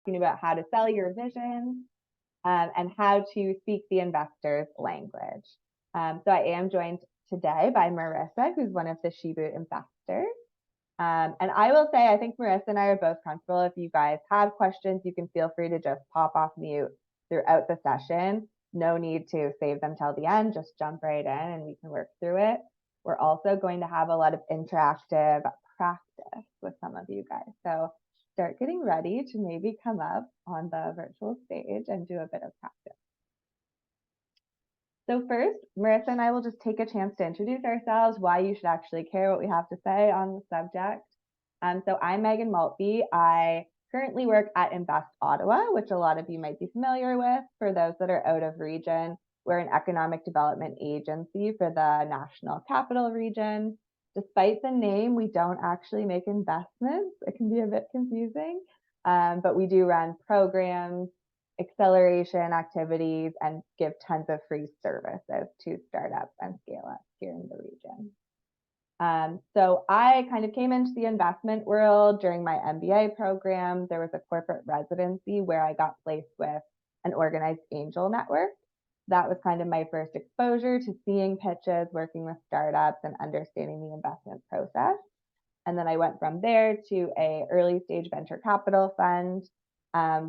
about how to sell your vision and how to speak the investor's language. So I am joined today by Marisa, who's one of the Sheboot investors. And I will say, I think Marisa and I are both comfortable. If you guys have questions, you can feel free to just pop off mute throughout the session. No need to save them till the end, just jump right in and we can work through it. We're also going to have a lot of interactive practice with some of you guys. So start getting ready to maybe come up on the virtual stage and do a bit of practice. So first, Marisa and I will just take a chance to introduce ourselves, why you should actually care what we have to say on the subject. So I'm Megan Maltby. I currently work at Invest Ottawa, which a lot of you might be familiar with. For those that are out of region, we're an economic development agency for the National Capital Region. Despite the name, we don't actually make investments. It can be a bit confusing, but we do run programs, acceleration activities, and give tons of free services to startups and scale-ups here in the region. So I kind of came into the investment world during my MBA program. There was a corporate residency where I got placed with an organized angel network. That was kind of my first exposure to seeing pitches, working with startups, and understanding the investment process. And then I went from there to a early stage venture capital fund.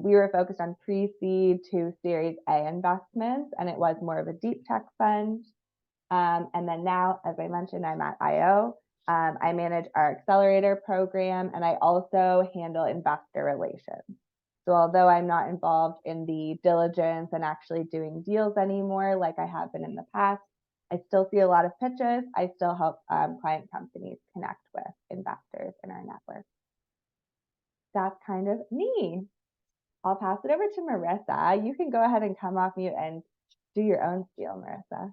We were focused on pre-seed to Series A investments, and it was more of a deep tech fund. And then now, as I mentioned, I'm at IO. I manage our Accelerator program, and I also handle investor relations. So although I'm not involved in the diligence and actually doing deals anymore like I have been in the past, I still see a lot of pitches. I still help client companies connect with investors in our network. That's kind of me. I'll pass it over to Marisa. You can go ahead and come off mute and do your own spiel, Marisa.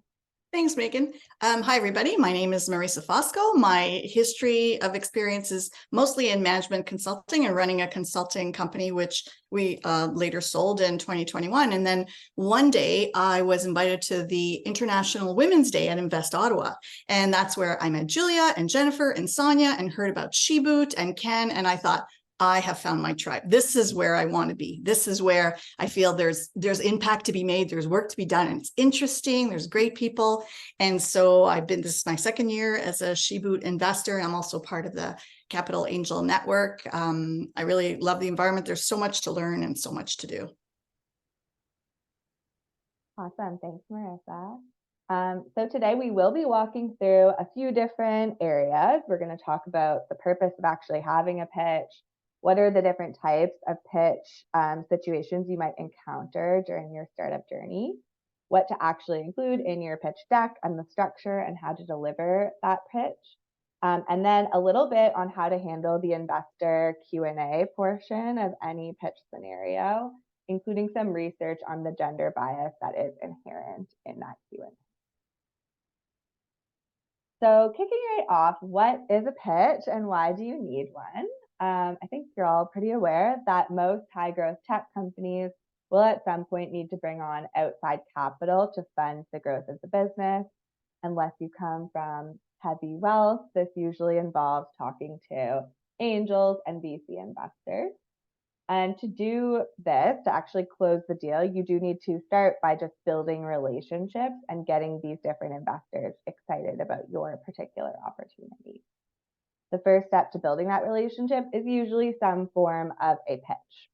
Thanks, Megan. Hi, everybody. My name is Marisa Fosco. My history of experience is mostly in management consulting and running a consulting company, which we later sold in 2021. And then one day I was invited to the International Women's Day at Invest Ottawa. And that's where I met Julia and Jennifer and Sonia and heard about Sheboot and Ken. And I thought, I have found my tribe. This is where I want to be. This is where I feel there's impact to be made. There's work to be done. And it's interesting. There's great people. And so this is my second year as a Sheboot investor. I'm also part of the Capital Angel Network. I really love the environment. There's so much to learn and so much to do. Awesome. Thanks, Marisa. So today we will be walking through a few different areas. We're going to talk about the purpose of actually having a pitch. What are the different types of pitch situations you might encounter during your startup journey? What to actually include in your pitch deck and the structure and how to deliver that pitch. And then a little bit on how to handle the investor Q&A portion of any pitch scenario, including some research on the gender bias that is inherent in that Q&A. So kicking right off, what is a pitch and why do you need one? I think you're all pretty aware that most high growth tech companies will at some point need to bring on outside capital to fund the growth of the business. Unless you come from heavy wealth, this usually involves talking to angels and VC investors. And to do this, to actually close the deal, you do need to start by just building relationships and getting these different investors excited about your particular opportunity. The first step to building that relationship is usually some form of a pitch.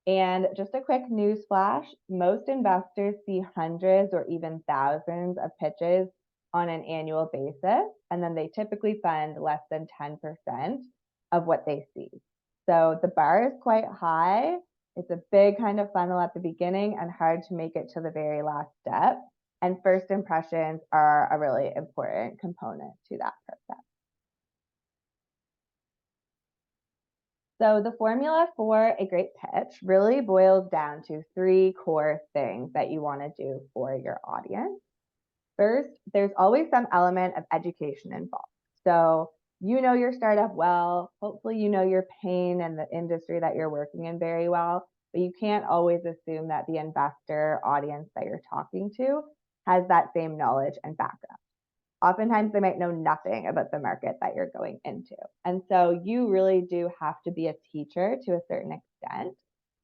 And just a quick news flash, most investors see hundreds or even thousands of pitches on an annual basis, and then they typically fund less than 10% of what they see. So the bar is quite high. It's a big kind of funnel at the beginning and hard to make it to the very last step. And first impressions are a really important component to that process. So the formula for a great pitch really boils down to three core things that you want to do for your audience. First, there's always some element of education involved. So you know your startup well, hopefully you know your pain and the industry that you're working in very well, but you can't always assume that the investor audience that you're talking to has that same knowledge and background. Oftentimes they might know nothing about the market that you're going into. And so you really do have to be a teacher to a certain extent.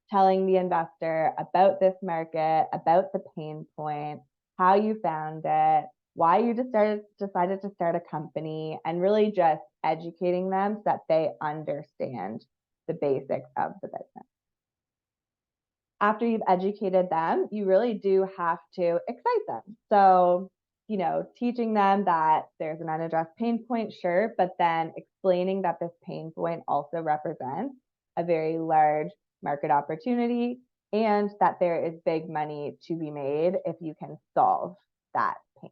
telling the investor about this market, about the pain point, how you found it, why you decided to start a company, and really just educating them so that they understand the basics of the business. After you've educated them, you really do have to excite them. So, teaching them that there's an unaddressed pain point, sure, but then explaining that this pain point also represents a very large market opportunity and that there is big money to be made if you can solve that pain.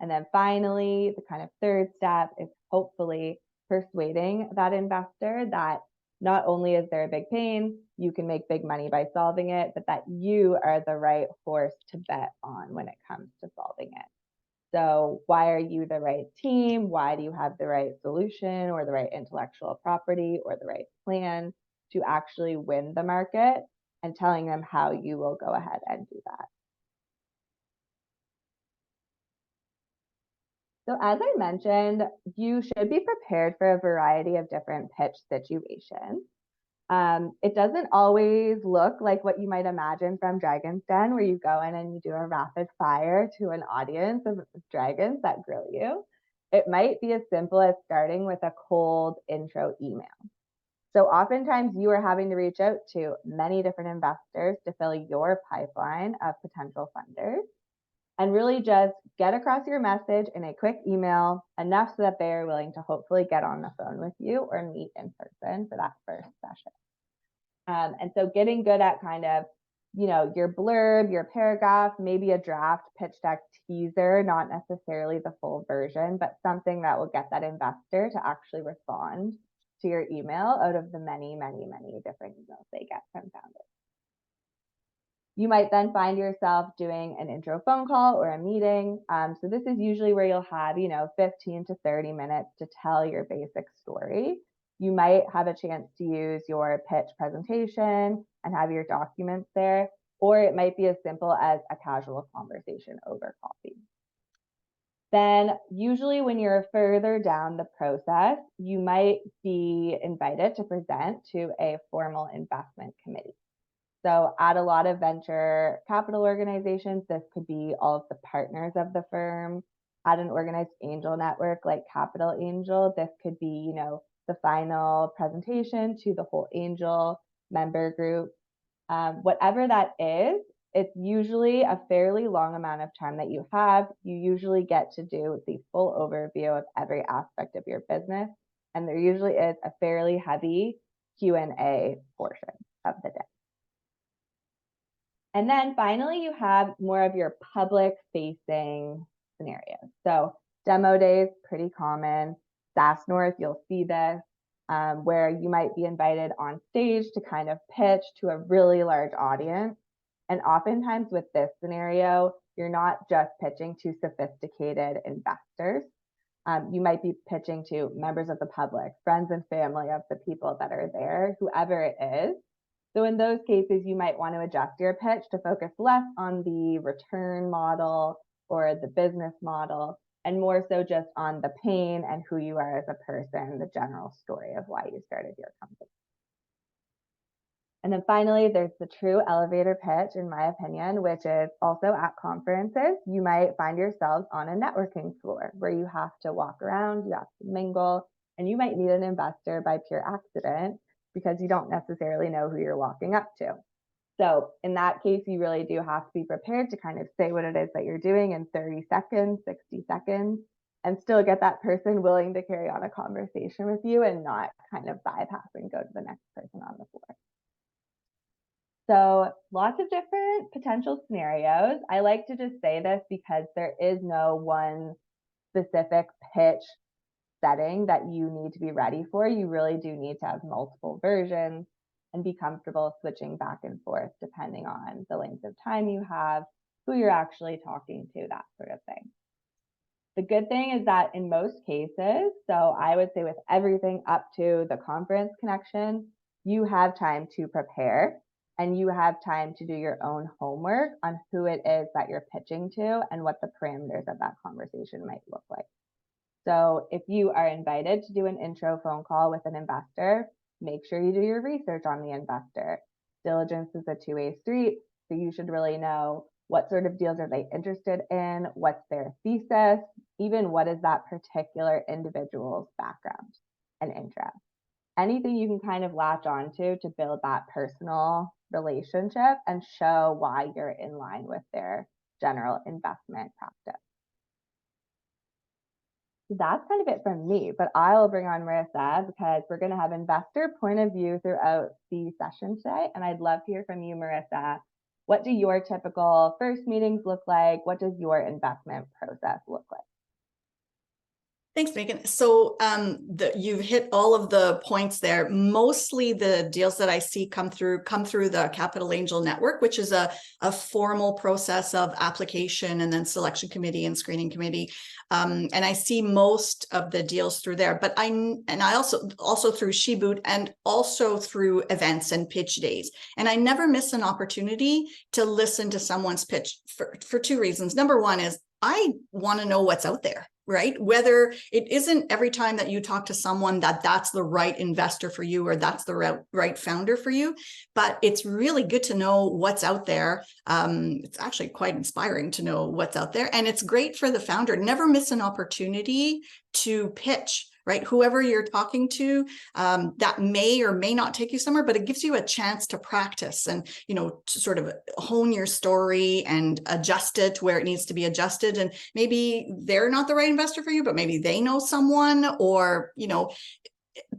And then finally, the kind of third step is hopefully persuading that investor that not only is there a big pain, you can make big money by solving it, but that you are the right horse to bet on when it comes to solving it. So why are you the right team? Why do you have the right solution or the right intellectual property or the right plan to actually win the market, and telling them how you will go ahead and do that. So as I mentioned, you should be prepared for a variety of different pitch situations. It doesn't always look like what you might imagine from Dragon's Den, where you go in and you do a rapid fire to an audience of dragons that grill you. It might be as simple as starting with a cold intro email. So oftentimes you are having to reach out to many different investors to fill your pipeline of potential funders, and really just get across your message in a quick email, enough so that they are willing to hopefully get on the phone with you or meet in person for that first session. And so getting good at kind of, your blurb, your paragraph, maybe a draft pitch deck teaser, not necessarily the full version, but something that will get that investor to actually respond to your email out of the many, many, many different emails they get from founders. You might then find yourself doing an intro phone call or a meeting. So this is usually where you'll have, 15 to 30 minutes to tell your basic story. You might have a chance to use your pitch presentation and have your documents there, or it might be as simple as a casual conversation over coffee. Then usually when you're further down the process, you might be invited to present to a formal investment committee. So at a lot of venture capital organizations, this could be all of the partners of the firm. At an organized angel network like Capital Angel, this could be, the final presentation to the whole angel member group. Whatever that is, it's usually a fairly long amount of time that you have. You usually get to do the full overview of every aspect of your business, and there usually is a fairly heavy Q&A portion of the day. And then finally, you have more of your public-facing scenarios. So demo days, pretty common. SaaS North, you'll see this, where you might be invited on stage to kind of pitch to a really large audience. And oftentimes with this scenario, you're not just pitching to sophisticated investors. You might be pitching to members of the public, friends and family of the people that are there, whoever it is. So in those cases, you might want to adjust your pitch to focus less on the return model or the business model, and more so just on the pain and who you are as a person, the general story of why you started your company. And then finally, there's the true elevator pitch, in my opinion, which is also at conferences. You might find yourselves on a networking floor where you have to walk around, you have to mingle, and you might meet an investor by pure accident because you don't necessarily know who you're walking up to. So in that case, you really do have to be prepared to kind of say what it is that you're doing in 30 seconds, 60 seconds, and still get that person willing to carry on a conversation with you and not kind of bypass and go to the next person on the floor. So lots of different potential scenarios. I like to just say this because there is no one specific pitch setting that you need to be ready for. You really do need to have multiple versions and be comfortable switching back and forth depending on the length of time you have, who you're actually talking to, that sort of thing. The good thing is that in most cases, so I would say with everything up to the conference connection, you have time to prepare and you have time to do your own homework on who it is that you're pitching to and what the parameters of that conversation might look like. So if you are invited to do an intro phone call with an investor, make sure you do your research on the investor. diligence is a two-way street. So you should really know what sort of deals are they interested in, what's their thesis, even what is that particular individual's background and interest. Anything you can kind of latch onto to build that personal relationship and show why you're in line with their general investment practice. So that's kind of it from me, but I'll bring on Marisa because we're going to have investor point of view throughout the session today. And I'd love to hear from you, Marisa. What do your typical first meetings look like? What does your investment process look like? Thanks, Megan. So you've hit all of the points there. Mostly the deals that I see come through the Capital Angel Network, which is a formal process of application and then selection committee and screening committee. And I see most of the deals through there, but I also through Sheboot and also through events and pitch days. And I never miss an opportunity to listen to someone's pitch for two reasons. Number one is I want to know what's out there, right? Whether it isn't every time that you talk to someone that's the right investor for you or that's the right founder for you, but it's really good to know what's out there. It's actually quite inspiring to know what's out there. And it's great for the founder. Never miss an opportunity to pitch, right? Whoever you're talking to, that may or may not take you somewhere, but it gives you a chance to practice and, to sort of hone your story and adjust it where it needs to be adjusted. And maybe they're not the right investor for you, but maybe they know someone, or,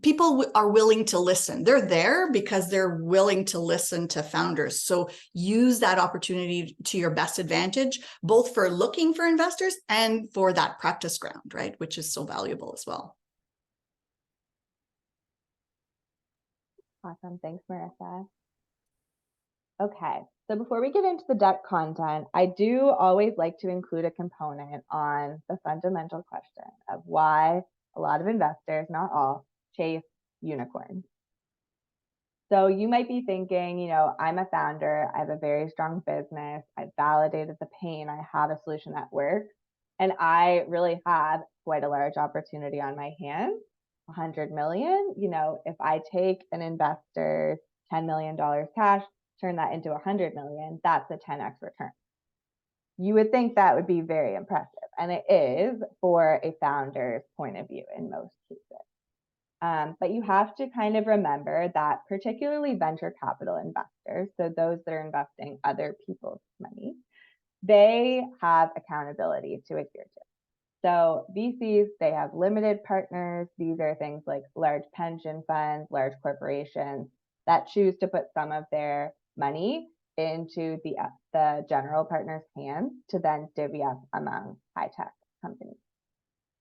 people are willing to listen. They're there because they're willing to listen to founders. So use that opportunity to your best advantage, both for looking for investors and for that practice ground, right? Which is so valuable as well. Awesome. Thanks, Marisa. Okay, so before we get into the deck content, I do always like to include a component on the fundamental question of why a lot of investors, not all, chase unicorns. So you might be thinking, I'm a founder, I have a very strong business, I've validated the pain, I have a solution that works, and I really have quite a large opportunity on my hands. 100 million, if I take an investor's $10 million cash, turn that into 100 million, that's a 10x return. You would think that would be very impressive, and it is for a founder's point of view in most cases. But you have to kind of remember that particularly venture capital investors, so those that are investing other people's money, they have accountability to adhere to. So VCs, they have limited partners. These are things like large pension funds, large corporations that choose to put some of their money into the general partner's hands to then divvy up among high-tech companies.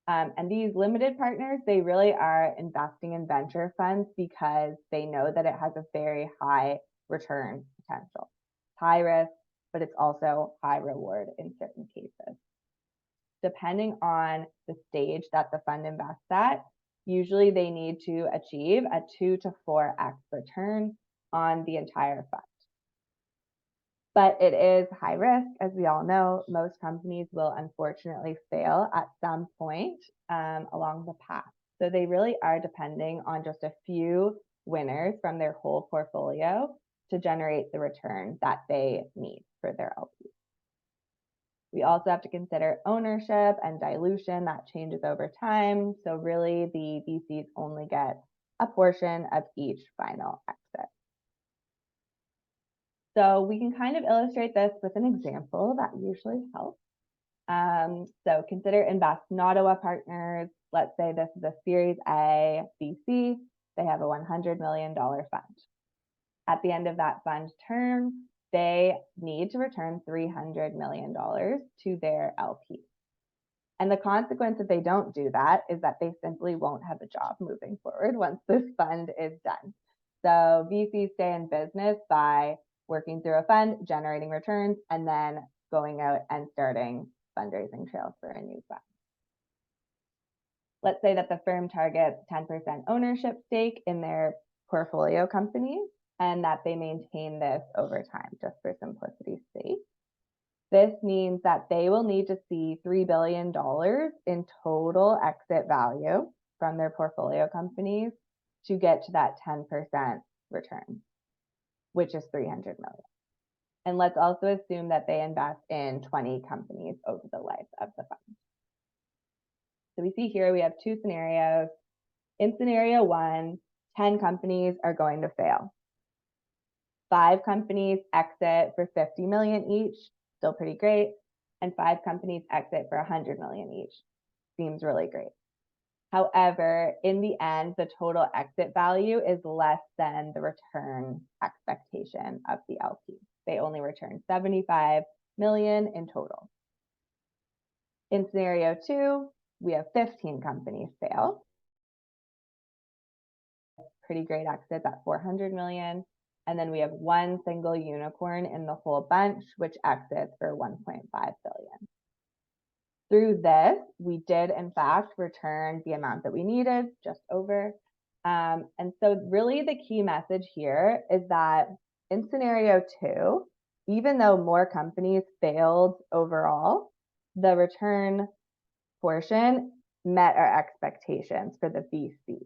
And these limited partners, they really are investing in venture funds because they know that it has a very high return potential. It's high risk, but it's also high reward in certain cases. Depending on the stage that the fund invests at, usually they need to achieve a 2 to 4x return on the entire fund. But it is high risk, as we all know. Most companies will unfortunately fail at some point along the path. So they really are depending on just a few winners from their whole portfolio to generate the return that they need for their LPs. We also have to consider ownership and dilution that changes over time. So really the VCs only get a portion of each final exit. So we can kind of illustrate this with an example that usually helps. So consider Invest in Ottawa partners. Let's say this is a Series A VC. They have a $100 million fund. At the end of that fund term, they need to return $300 million to their LP. And the consequence if they don't do that is that they simply won't have a job moving forward once this fund is done. So VCs stay in business by working through a fund, generating returns, and then going out and starting fundraising trails for a new fund. Let's say that the firm targets 10% ownership stake in their portfolio companies and that they maintain this over time, just for simplicity's sake. This means that they will need to see $3 billion in total exit value from their portfolio companies to get to that 10% return. which is 300 million. And let's also assume that they invest in 20 companies over the life of the fund. So we see here we have two scenarios. In scenario one, 10 companies are going to fail. 5 companies exit for 50 million each, still pretty great. And 5 companies exit for 100 million each. Seems really great. However, in the end, the total exit value is less than the return expectation of the LP. They only return 75 million in total. In scenario 2, we have 15 companies fail. Pretty great exits at 400 million. And then we have one single unicorn in the whole bunch, which exits for 1.5 billion. Through this, we did in fact return the amount that we needed, just over. And so really the key message here is that in scenario 2, even though more companies failed overall, the return portion met our expectations for the VC.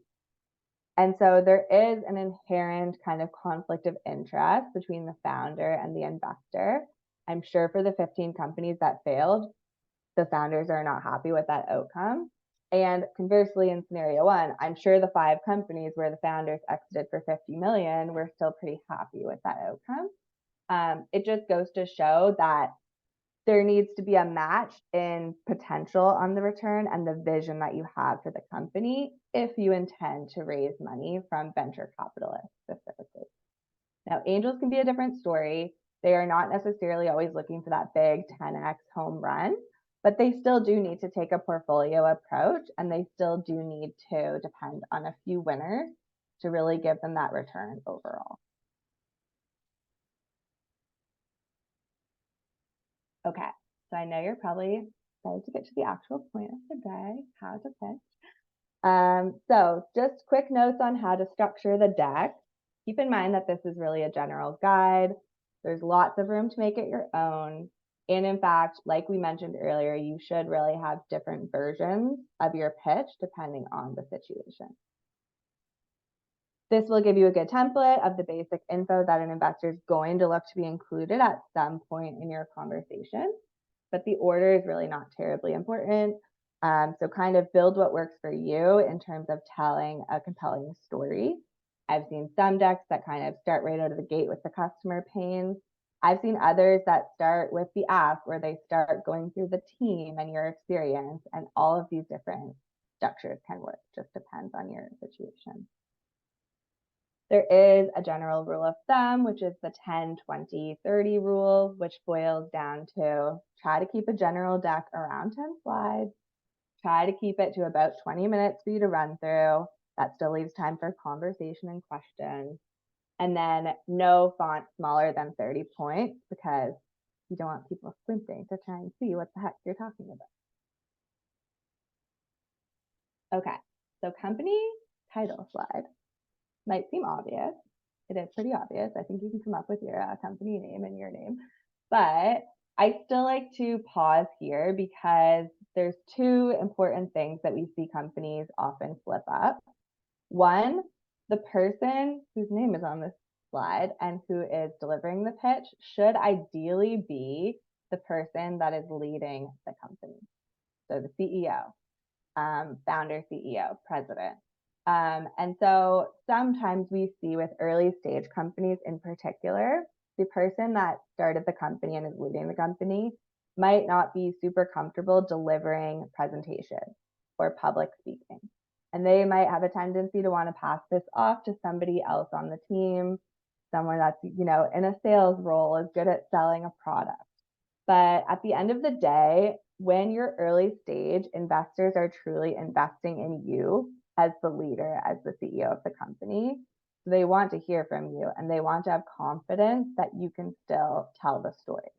And so there is an inherent kind of conflict of interest between the founder and the investor. I'm sure for the 15 companies that failed, the founders are not happy with that outcome. And conversely, in scenario 1, I'm sure the 5 companies where the founders exited for 50 million were still pretty happy with that outcome. It just goes to show that there needs to be a match in potential on the return and the vision that you have for the company if you intend to raise money from venture capitalists specifically. Now, angels can be a different story. They are not necessarily always looking for that big 10x home run, but they still do need to take a portfolio approach, and they still do need to depend on a few winners to really give them that return overall. Okay, so I know you're probably excited to get to the actual point of the day, how to pitch. So just quick notes on how to structure the deck. Keep in mind that this is really a general guide. There's lots of room to make it your own. And in fact, like we mentioned earlier, you should really have different versions of your pitch depending on the situation. This will give you a good template of the basic info that an investor is going to look to be included at some point in your conversation, but the order is really not terribly important. So kind of build what works for you in terms of telling a compelling story. I've seen some decks that kind of start right out of the gate with the customer pains. I've seen others that start with the app where they start going through the team and your experience, and all of these different structures can work, just depends on your situation. There is a general rule of thumb, which is the 10, 20, 30 rule, which boils down to try to keep a general deck around 10 slides, try to keep it to about 20 minutes for you to run through. That still leaves time for conversation and questions. And then no font smaller than 30 points because you don't want people squinting to try and see what the heck you're talking about. Okay, so company title slide. Might seem obvious. It is pretty obvious. I think you can come up with your company name and your name. But I still like to pause here because there's 2 important things that we see companies often flip up. One, the person whose name is on this slide and who is delivering the pitch should ideally be the person that is leading the company. So the CEO, founder, CEO, president. And so sometimes we see with early stage companies in particular, the person that started the company and is leading the company might not be super comfortable delivering presentations or public speaking. And they might have a tendency to want to pass this off to somebody else on the team, someone that's, in a sales role, is good at selling a product. But at the end of the day, when you're early stage, investors are truly investing in you as the leader, as the CEO of the company. So they want to hear from you and they want to have confidence that you can still tell the story.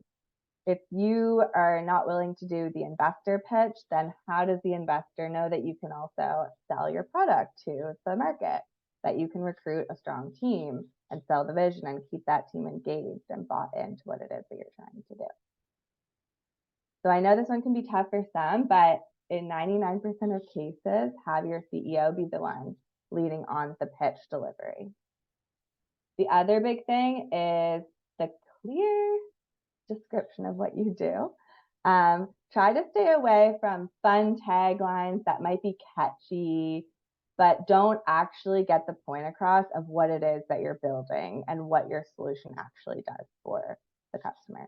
If you are not willing to do the investor pitch, then how does the investor know that you can also sell your product to the market, that you can recruit a strong team and sell the vision and keep that team engaged and bought into what it is that you're trying to do? So I know this one can be tough for some, but in 99% of cases, have your CEO be the one leading on the pitch delivery. The other big thing is the clear description of what you do. Try to stay away from fun taglines that might be catchy, but don't actually get the point across of what it is that you're building and what your solution actually does for the customer.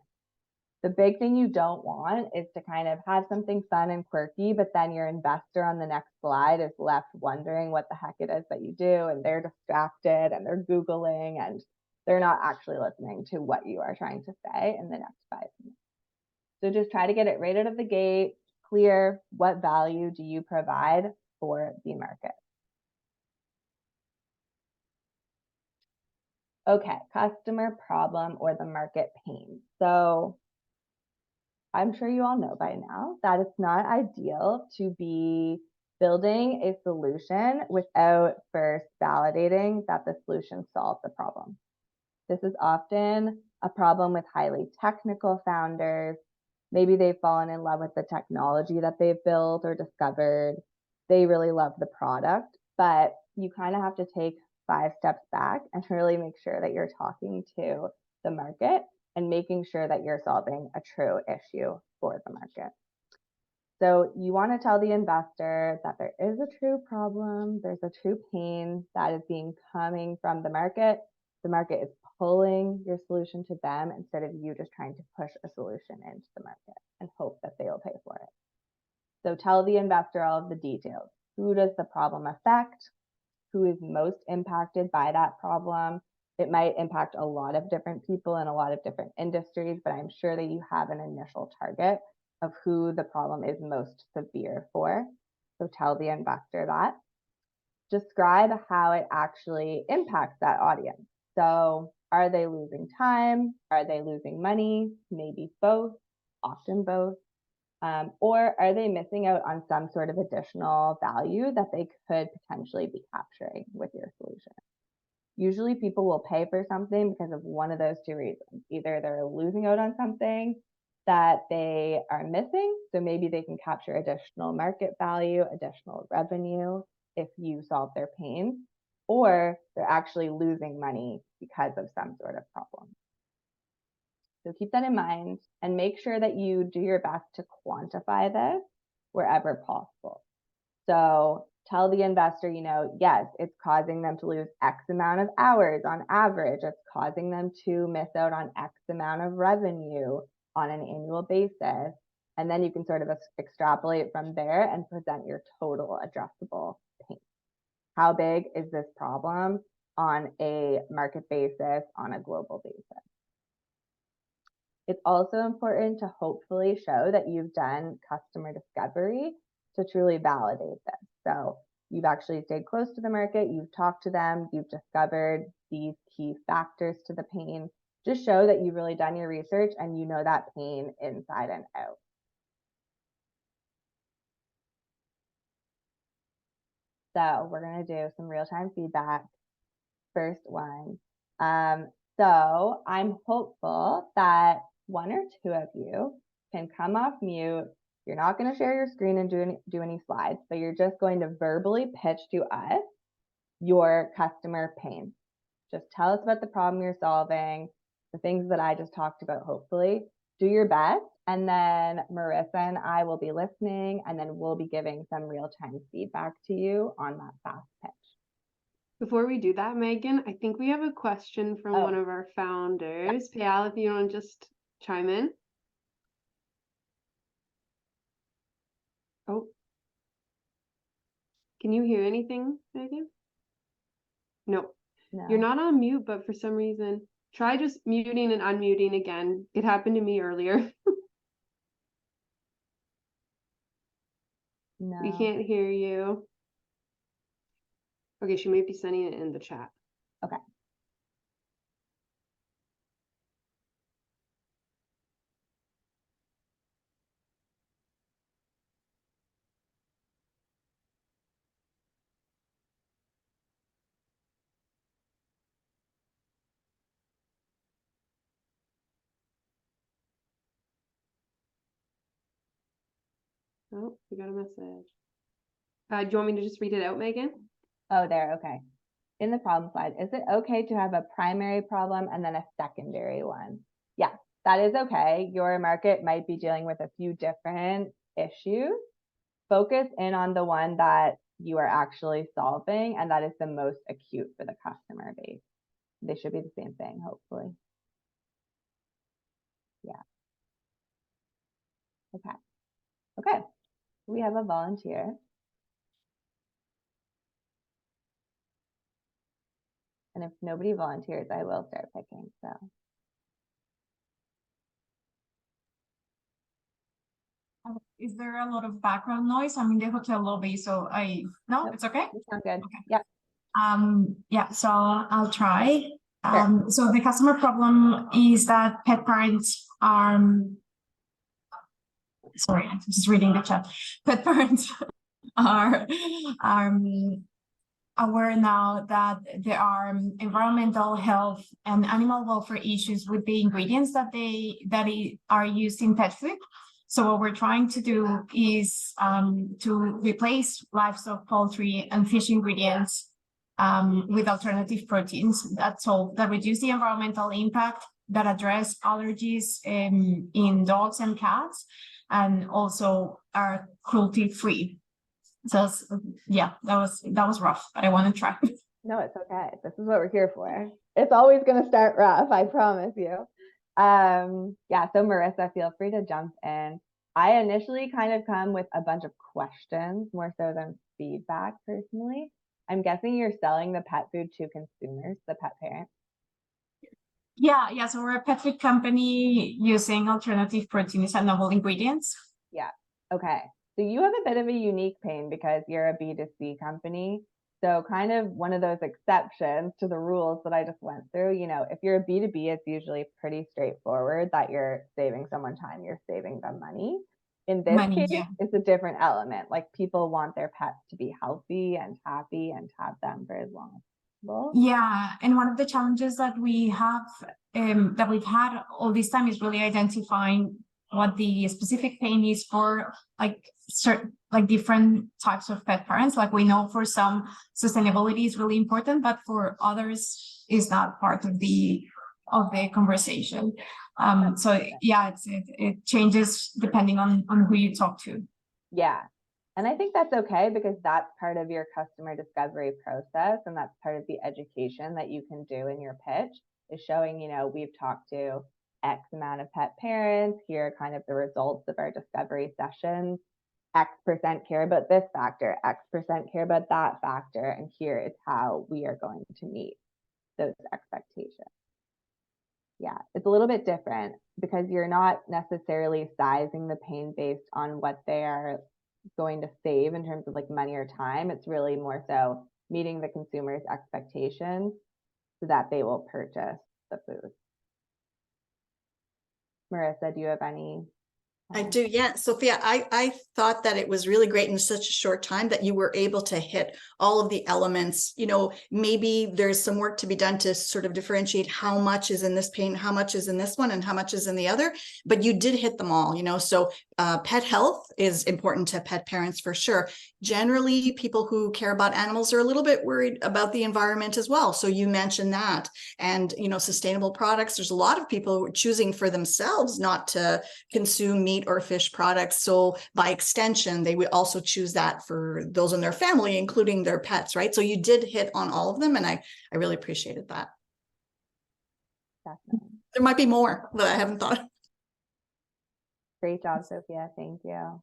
The big thing you don't want is to kind of have something fun and quirky, but then your investor on the next slide is left wondering what the heck it is that you do, and they're distracted and they're Googling and they're not actually listening to what you are trying to say in the next 5 minutes. So just try to get it right out of the gate, clear what value do you provide for the market. Okay, customer problem or the market pain. So I'm sure you all know by now that it's not ideal to be building a solution without first validating that the solution solved the problem. This is often a problem with highly technical founders. Maybe they've fallen in love with the technology that they've built or discovered. They really love the product, but you kind of have to take 5 steps back and really make sure that you're talking to the market and making sure that you're solving a true issue for the market. So you want to tell the investor that there is a true problem, there's a true pain that is coming from the market. The market is pulling your solution to them instead of you just trying to push a solution into the market and hope that they will pay for it. So tell the investor all of the details. Who does the problem affect? Who is most impacted by that problem? It might impact a lot of different people in a lot of different industries, but I'm sure that you have an initial target of who the problem is most severe for. So tell the investor that. Describe how it actually impacts that audience. So are they losing time? Are they losing money? Maybe both, often both. Or are they missing out on some sort of additional value that they could potentially be capturing with your solution? Usually people will pay for something because of one of those 2 reasons. Either they're losing out on something that they are missing, so maybe they can capture additional market value, additional revenue if you solve their pain, or they're actually losing money because of some sort of problem. So keep that in mind and make sure that you do your best to quantify this wherever possible. So tell the investor, yes, it's causing them to lose X amount of hours on average. It's causing them to miss out on X amount of revenue on an annual basis. And then you can sort of extrapolate from there and present your total addressable pain. How big is this problem on a market basis, on a global basis? It's also important to hopefully show that you've done customer discovery to truly validate this. So you've actually stayed close to the market, you've talked to them, you've discovered these key factors to the pain. Just show that you've really done your research and you know that pain inside and out. So we're going to do some real-time feedback. First one. So I'm hopeful that 1 or 2 of you can come off mute. You're not going to share your screen and do any slides, but you're just going to verbally pitch to us your customer pain. Just tell us about the problem you're solving, the things that I just talked about, hopefully. Do your best, and then Marisa and I will be listening, and then we'll be giving some real-time feedback to you on that fast pitch. Before we do that, Megan, I think we have a question from one of our founders. Payal, if you want to just chime in. Oh. Can you hear anything, Megan? No. You're not on mute, but for some reason, try just muting and unmuting again. It happened to me earlier. No. We can't hear you. Okay, she might be sending it in the chat. Okay. Oh, we got a message. Do you want me to just read it out, Megan? Oh, there. Okay. in the problem slide, is it okay to have a primary problem and then a secondary one? Yeah, that is okay. Your market might be dealing with a few different issues. Focus in on the one that you are actually solving and that is the most acute for the customer base. They should be the same thing, hopefully. Yeah. Okay. Okay. We have a volunteer. And if nobody volunteers, I will start picking. So. Is there a lot of background noise? I'm in the hotel lobby, so no, Nope. it's okay. You sound good. Okay. Yep. Yeah, so I'll try. Sure. So the customer problem is that pet parents are, sorry, I'm just reading the chat. Pet parents are aware now that there are environmental, health, and animal welfare issues with the ingredients that are used in pet food. So what we're trying to do is to replace livestock, poultry, and fish ingredients with alternative proteins that reduce the environmental impact, that address allergies in dogs and cats, and also are cruelty-free. So yeah, that was rough, but I want to try. No, it's okay. This is what we're here for. It's always going to start rough, I promise you. Yeah, so Marisa, feel free to jump in. I initially kind of come with a bunch of questions more so than feedback personally. I'm guessing you're selling the pet food to consumers, the pet parents. Yeah. So we're a pet food company using alternative proteins and novel ingredients. Yeah. Okay. So you have a bit of a unique pain because you're a B2C company. So kind of one of those exceptions to the rules that I just went through, if you're a B2B, it's usually pretty straightforward that you're saving someone time, you're saving them money. In this case, yeah. It's a different element. Like people want their pets to be healthy and happy and have them for as long as possible. Yeah, and one of the challenges that we have, that we've had all this time is really identifying what the specific pain is for different types of pet parents. Like we know for some sustainability is really important, but for others is not part of the conversation. So yeah, it changes depending on who you talk to. Yeah. And I think that's okay because that's part of your customer discovery process. And that's part of the education that you can do in your pitch is showing, we've talked to X amount of pet parents. Here are kind of the results of our discovery sessions. X% care about this factor, X% care about that factor. And here is how we are going to meet those expectations. Yeah, it's a little bit different because you're not necessarily sizing the pain based on what they are going to save in terms of like money or time. It's really more so meeting the consumer's expectations so that they will purchase the food. Marisa, do you have any? I do, yeah. Sophia, I thought that it was really great in such a short time that you were able to hit all of the elements. Maybe there's some work to be done to sort of differentiate how much is in this pain, how much is in this one, and how much is in the other. But you did hit them all, So pet health is important to pet parents for sure. Generally, people who care about animals are a little bit worried about the environment as well. So you mentioned that. And, sustainable products, there's a lot of people who are choosing for themselves not to consume meat or fish products. So by extension, they would also choose that for those in their family, including their pets, right? So you did hit on all of them. And I really appreciated that. Definitely. There might be more that I haven't thought of. Great job, Sophia. Thank you.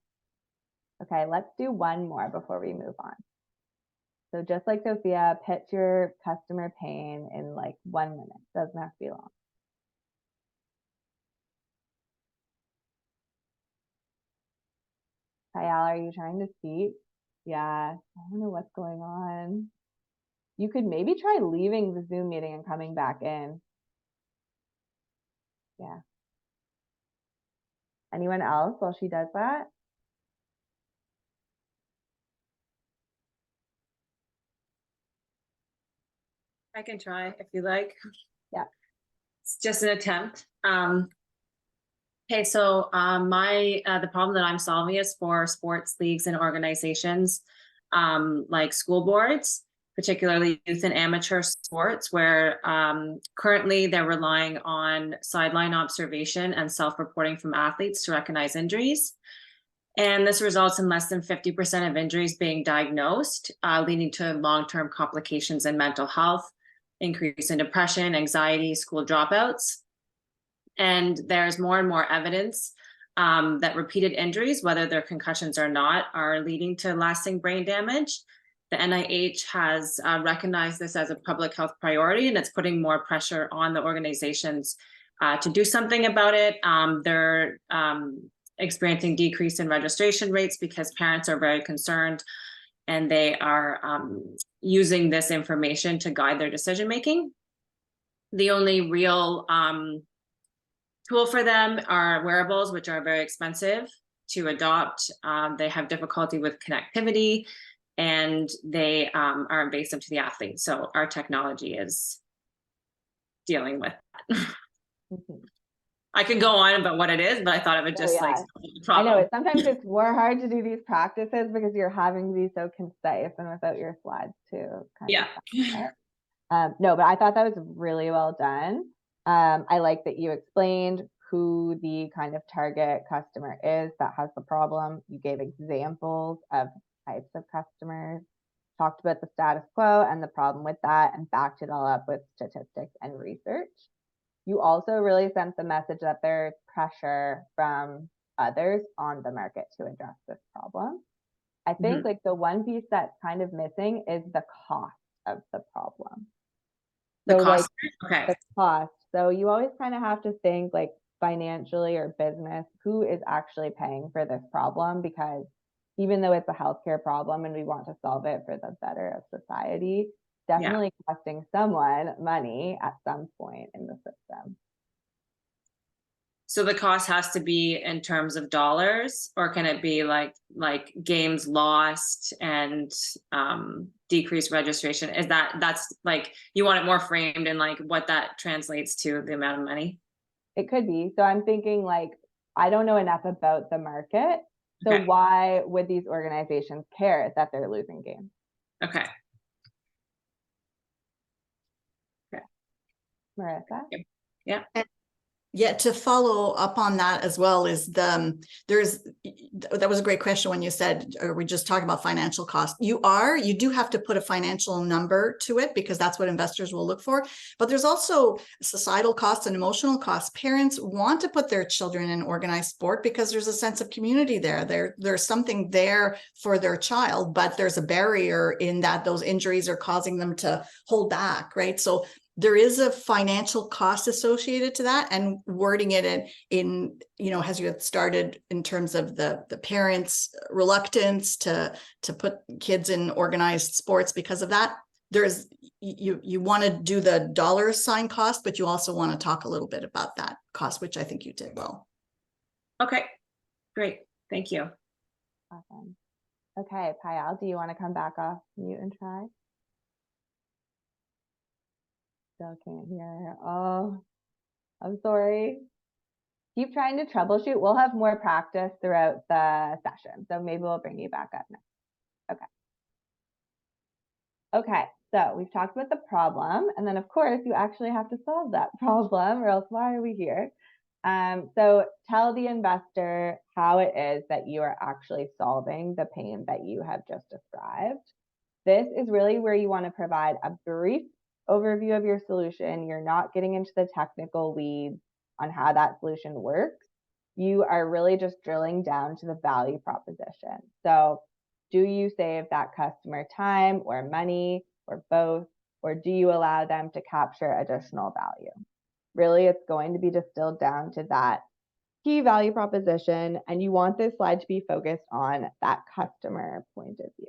Okay, let's do one more before we move on. So just like Sophia, pitch your customer pain in like 1 minute. Doesn't have to be long. Kyle, are you trying to speak? Yeah, I don't know what's going on. You could maybe try leaving the Zoom meeting and coming back in. Yeah. Anyone else while she does that? I can try if you like. Yeah. It's just an attempt. Okay, so the problem that I'm solving is for sports leagues and organizations like school boards, particularly youth and amateur sports, where currently they're relying on sideline observation and self-reporting from athletes to recognize injuries. And this results in less than 50% of injuries being diagnosed, leading to long-term complications in mental health, increase in depression, anxiety, school dropouts. And there's more and more evidence that repeated injuries, whether they're concussions or not, are leading to lasting brain damage. The NIH has recognized this as a public health priority, and it's putting more pressure on the organizations to do something about it. They're experiencing decrease in registration rates because parents are very concerned, and they are using this information to guide their decision making. The only real tool for them are wearables, which are very expensive to adopt. They have difficulty with connectivity, and they are invasive to the athlete. So our technology is dealing with that. I can go on about what it is, but I thought it would just like I know sometimes it's more hard to do these practices because you're having to be so concise and without your slides too. No, but I thought that was really well done. I like that you explained who the kind of target customer is that has the problem. You gave examples of types of customers, talked about the status quo and the problem with that, and backed it all up with statistics and research. You also really sent the message that there's pressure from others on the market to address this problem. I think like the one piece that's kind of missing is the cost of the problem. The so cost, like okay. the cost. So you always kind of have to think like financially or business, who is actually paying for this problem? Because even though it's a healthcare problem and we want to solve it for the better of society, definitely costing someone money at some point in the system. So the cost has to be in terms of dollars, or can it be like games lost and decreased registration? Is that's like, you want it more framed in like what that translates to the amount of money? It could be. So I'm thinking like, I don't know enough about the market. So Okay. why would these organizations care that they're losing games? Okay. Marisa? Yeah. Yeah, to follow up on that as well is that was a great question when you said, are we just talking about financial cost? You do have to put a financial number to it because that's what investors will look for. But there's also societal costs and emotional costs. Parents want to put their children in organized sport because there's a sense of community there. There's something there for their child, but there's a barrier in that those injuries are causing them to hold back, right? So there is a financial cost associated to that, and wording it in as you had started in terms of the parents' reluctance to put kids in organized sports because of that. There's you want to do the dollar sign cost, but you also want to talk a little bit about that cost, which I think you did well. Okay, great. Thank you. Awesome. Okay, Payal, do you want to come back off mute and try? Still can't hear. Oh, I'm sorry. Keep trying to troubleshoot. We'll have more practice throughout the session, so maybe we'll bring you back up next. Okay, so we've talked about the problem, and then of course you actually have to solve that problem, or else why are we here? So tell the investor how it is that you are actually solving the pain that you have just described. This is really where you want to provide a brief overview of your solution. You're not getting into the technical weeds on how that solution works. You are really just drilling down to the value proposition. So do you save that customer time or money or both, or do you allow them to capture additional value? Really, it's going to be distilled down to that key value proposition, and you want this slide to be focused on that customer point of view.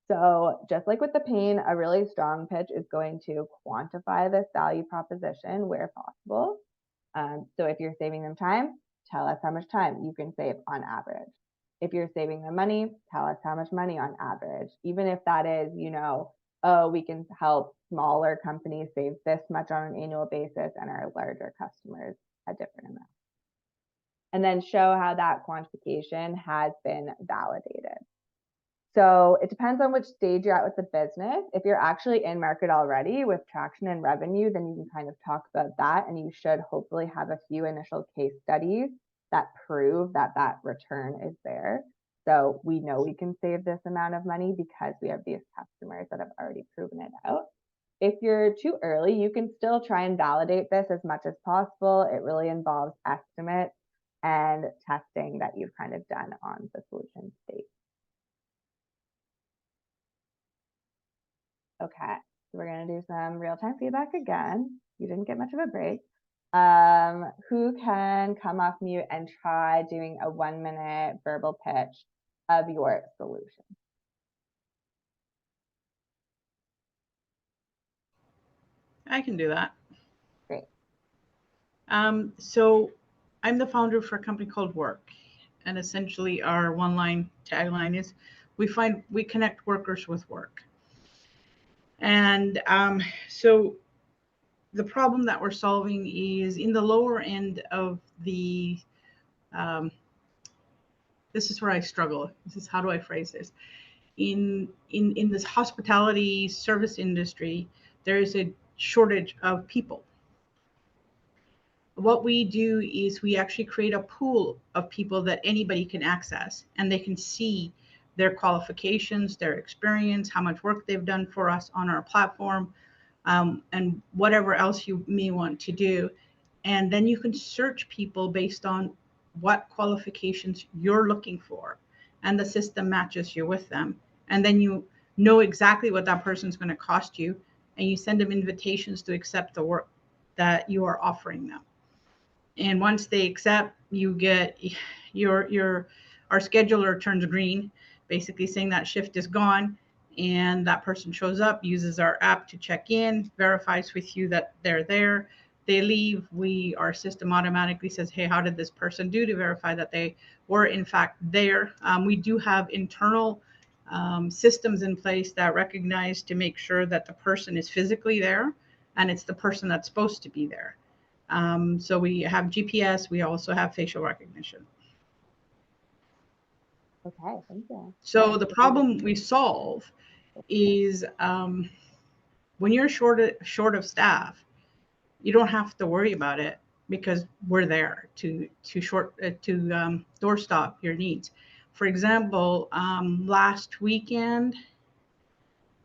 So just like with the pain, a really strong pitch is going to quantify this value proposition where possible. So if you're saving them time, tell us how much time you can save on average. If you're saving them money, tell us how much money on average. Even if that is, oh, we can help smaller companies save this much on an annual basis and our larger customers a different amount. And then show how that quantification has been validated. So it depends on which stage you're at with the business. If you're actually in market already with traction and revenue, then you can kind of talk about that, and you should hopefully have a few initial case studies that prove that that return is there. So we know we can save this amount of money because we have these customers that have already proven it out. If you're too early, you can still try and validate this as much as possible. It really involves estimates and testing that you've kind of done on the solution state. Okay, so we're going to do some real-time feedback again. You didn't get much of a break. Who can come off mute and try doing a 1-minute verbal pitch of your solution? I can do that. Great. So I'm the founder for a company called Work. And essentially our one-line tagline is we connect workers with work. And so the problem that we're solving is in the lower end of the, this is where I struggle. This is, how do I phrase this? In this hospitality service industry, there is a shortage of people. What we do is we actually create a pool of people that anybody can access, and they can see their qualifications, their experience, how much work they've done for us on our platform, and whatever else you may want to do. And then you can search people based on what qualifications you're looking for, and the system matches you with them. And then you know exactly what that person's going to cost you, and you send them invitations to accept the work that you are offering them. And once they accept, you get our scheduler turns green, basically saying that shift is gone, and that person shows up, uses our app to check in, verifies with you that they're there. They leave, our system automatically says, hey, how did this person do, to verify that they were in fact there. We do have internal systems in place that recognize to make sure that the person is physically there, and it's the person that's supposed to be there. So we have GPS, we also have facial recognition. Okay, thank you. So the problem we solve is when you're short of staff, you don't have to worry about it, because we're there to doorstop your needs. For example, last weekend,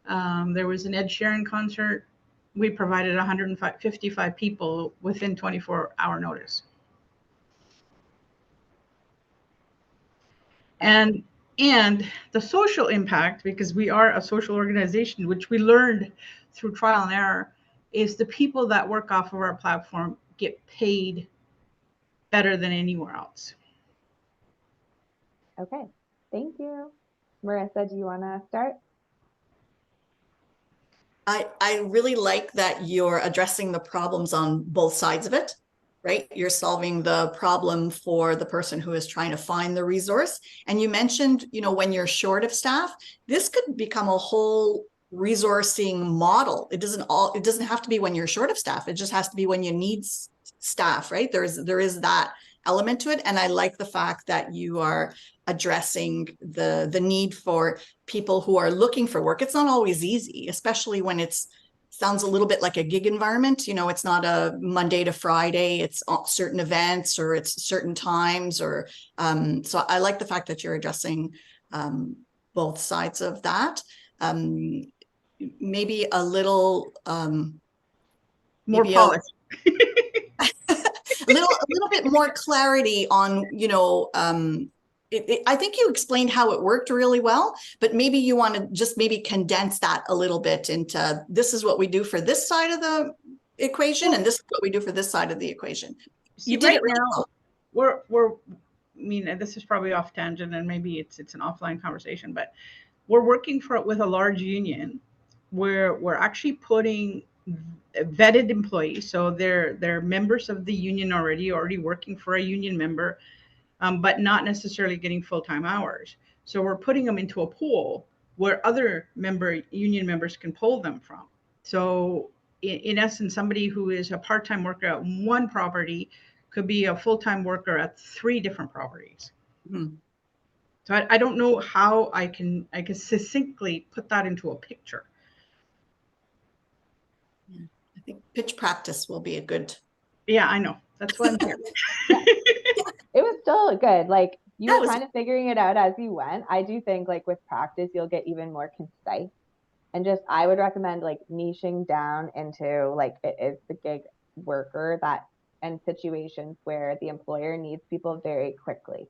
there was an Ed Sheeran concert. We provided 155 people within 24-hour notice. And the social impact, because we are a social organization, which we learned through trial and error, is the people that work off of our platform get paid better than anywhere else. Okay, thank you. Marisa, do you want to start? I really like that you're addressing the problems on both sides of it, right? You're solving the problem for the person who is trying to find the resource. And you mentioned, when you're short of staff, this could become a whole resourcing model. It doesn't have to be when you're short of staff. It just has to be when you need staff, right? There is that element to it. And I like the fact that you are addressing the need for people who are looking for work. It's not always easy, especially when sounds a little bit like a gig environment. It's not a Monday to Friday, it's certain events or it's certain times, or so I like the fact that you're addressing both sides of that. Maybe a little more polished. a little bit more clarity on, I think you explained how it worked really well, but maybe you want to just maybe condense that a little bit into, this is what we do for this side of the equation, and this is what we do for this side of the equation. You did it right now. This is probably off tangent, and maybe it's an offline conversation, but we're working with a large union where we're actually putting vetted employees. So they're members of the union already working for a union member, but not necessarily getting full-time hours. So we're putting them into a pool where other union members can pull them from. So in essence, somebody who is a part-time worker at one property could be a full-time worker at 3 different properties. Mm-hmm. So I don't know how I can succinctly put that into a picture. I think pitch practice will be a good. Yeah, I know. That's what I'm here. It was still good. Like you That were was- kind of figuring it out as you went. I do think like with practice, you'll get even more concise. And just, I would recommend like niching down into like it is the gig worker that and situations where the employer needs people very quickly.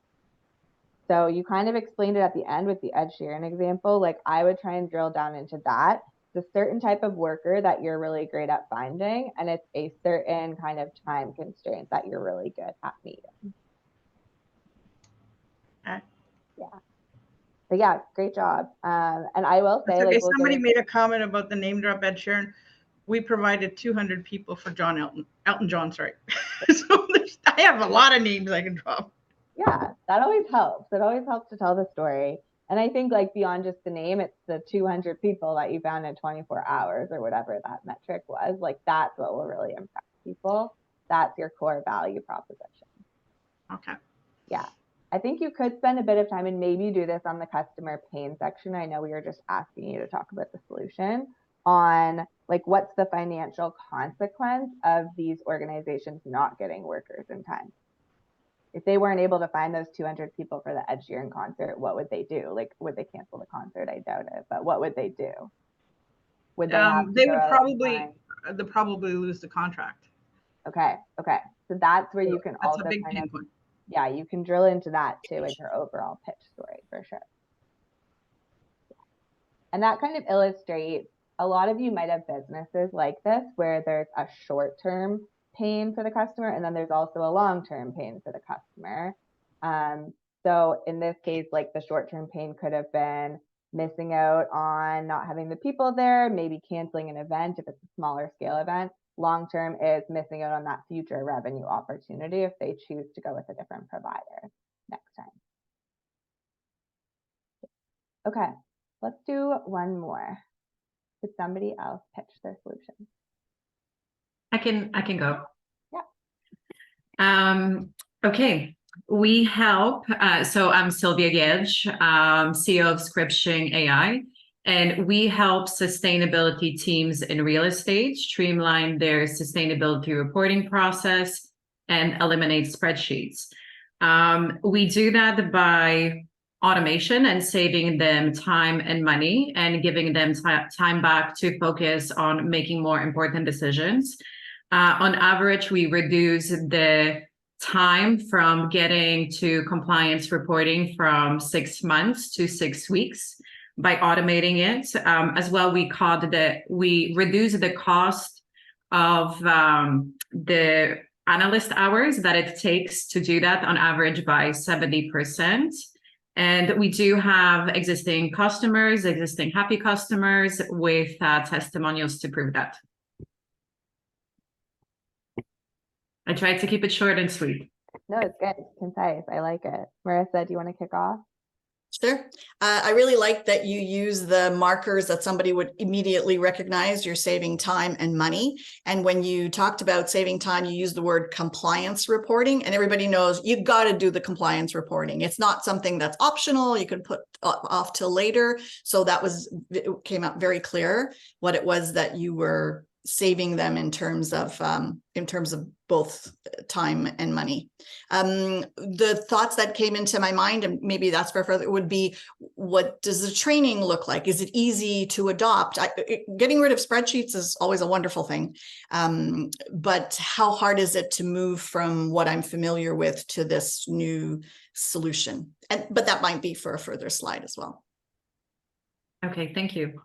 So you kind of explained it at the end with the Ed Sheeran example. Like I would try and drill down into that. It's a certain type of worker that you're really great at finding, and it's a certain kind of time constraint that you're really good at meeting. Okay. Yeah. But yeah, great job. And I will say, Okay, like, we'll somebody made a comment about the name drop Ed Sheeran. We provided 200 people for Elton John, sorry. So I have a lot of names I can drop. Yeah, that always helps. It always helps to tell the story. And I think like beyond just the name, it's the 200 people that you found in 24 hours or whatever that metric was. Like that's what will really impress people. That's your core value proposition. Okay. Yeah. I think you could spend a bit of time and maybe do this on the customer pain section. I know we were just asking you to talk about the solution on like what's the financial consequence of these organizations not getting workers in time. If they weren't able to find those 200 people for the Ed Sheeran concert, what would they do? Like, would they cancel the concert? I doubt it. But what would they do? Would they have to They go would out and probably lose the contract. Okay. So that's where you can That's also a big kind pain of, point. yeah, you can drill into that too in your overall pitch story for sure. And that kind of illustrates, a lot of you might have businesses like this where there's a short-term pain for the customer, and then there's also a long-term pain for the customer. So in this case, like the short-term pain could have been missing out on not having the people there, maybe canceling an event if it's a smaller scale event. Long-term is missing out on that future revenue opportunity if they choose to go with a different provider next time. Okay, let's do one more. Could somebody else pitch their solution? I can go. Yeah. Okay. We help. So I'm Sylvia Gage, CEO of Scription AI, and we help sustainability teams in real estate streamline their sustainability reporting process and eliminate spreadsheets. We do that by automation and saving them time and money and giving them time back to focus on making more important decisions. On average, we reduce the time from getting to compliance reporting from 6 months to 6 weeks by automating it. As well, we reduce the cost of the analyst hours that it takes to do that on average by 70%. And we do have existing happy customers with testimonials to prove that. I tried to keep it short and sweet. No, it's good. It's concise. I like it. Marisa, do you want to kick off? Sure. I really like that you use the markers that somebody would immediately recognize. You're saving time and money. And when you talked about saving time, you used the word compliance reporting, and everybody knows you've got to do the compliance reporting. It's not something that's optional. You can put off till later. So it came out very clear what it was that you were saving them in terms of both time and money. The thoughts that came into my mind, and maybe that's for further, would be, what does the training look like? Is it easy to adopt? Getting rid of spreadsheets is always a wonderful thing. But how hard is it to move from what I'm familiar with to this new solution? But that might be for a further slide as well. Okay, thank you.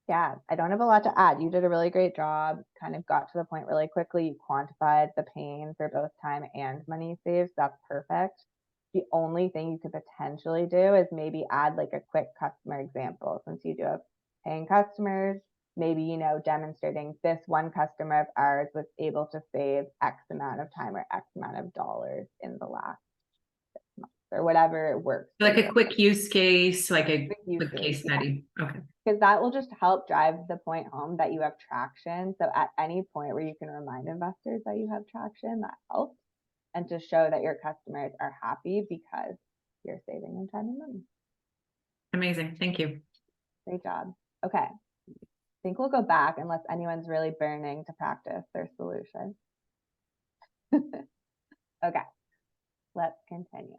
Yeah, I don't have a lot to add. You did a really great job, kind of got to the point really quickly. You quantified the pain for both time and money saves. That's perfect. The only thing you could potentially do is maybe add like a quick customer example. Since you do have paying customers, maybe, demonstrating this one customer of ours was able to save X amount of time or X amount of dollars in the last 6 months or whatever works. Like a quick use case, like a quick case study. Okay. Because that will just help drive the point home that you have traction. So at any point where you can remind investors that you have traction, that helps. And to show that your customers are happy because you're saving them time and money. Amazing. Thank you. Great job. Okay. I think we'll go back unless anyone's really burning to practice their solution. Okay, let's continue.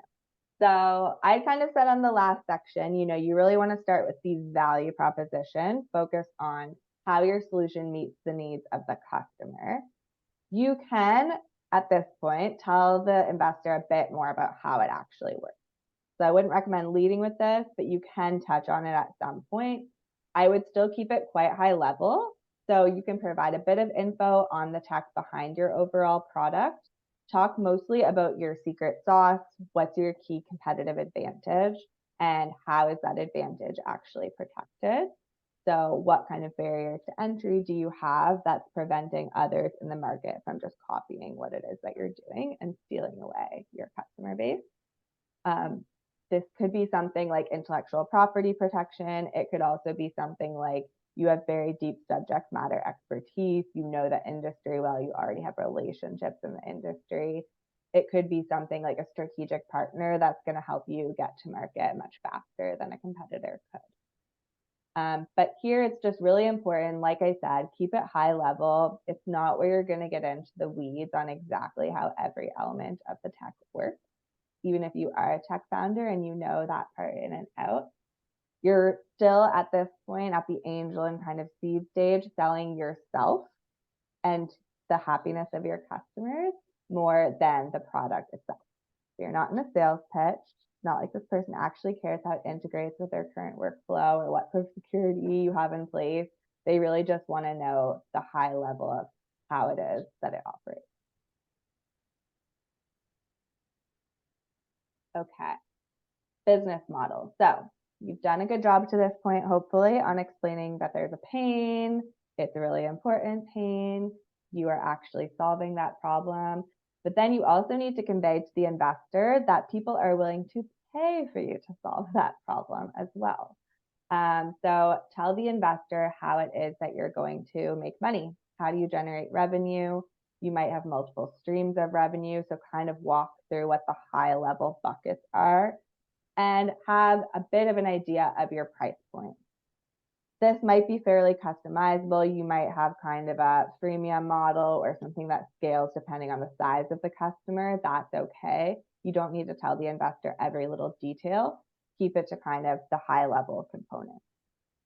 So I kind of said on the last section, you really want to start with the value proposition, focus on how your solution meets the needs of the customer. You can, at this point, tell the investor a bit more about how it actually works. So I wouldn't recommend leading with this, but you can touch on it at some point. I would still keep it quite high level. So you can provide a bit of info on the tech behind your overall product. Talk mostly about your secret sauce, what's your key competitive advantage, and how is that advantage actually protected? So what kind of barriers to entry do you have that's preventing others in the market from just copying what it is that you're doing and stealing away your customer base? This could be something like intellectual property protection. It could also be something like you have very deep subject matter expertise, you know the industry well, you already have relationships in the industry. It could be something like a strategic partner that's going to help you get to market much faster than a competitor could. But here it's just really important, like I said, keep it high level. It's not where you're going to get into the weeds on exactly how every element of the tech works. Even if you are a tech founder and you know that part in and out, you're still at this point at the angel and kind of seed stage selling yourself and the happiness of your customers more than the product itself. So you're not in a sales pitch. Not like this person actually cares how it integrates with their current workflow or what sort of security you have in place. They really just want to know the high level of how it is that it operates. Okay, business model. So you've done a good job to this point, hopefully, on explaining that there's a pain. It's a really important pain. You are actually solving that problem. But then you also need to convey to the investor that people are willing to pay for you to solve that problem as well. So tell the investor how it is that you're going to make money. How do you generate revenue? You might have multiple streams of revenue. So kind of walk through what the high level buckets are and have a bit of an idea of your price point. This might be fairly customizable. You might have kind of a freemium model or something that scales depending on the size of the customer. That's okay. You don't need to tell the investor every little detail. Keep it to kind of the high level components.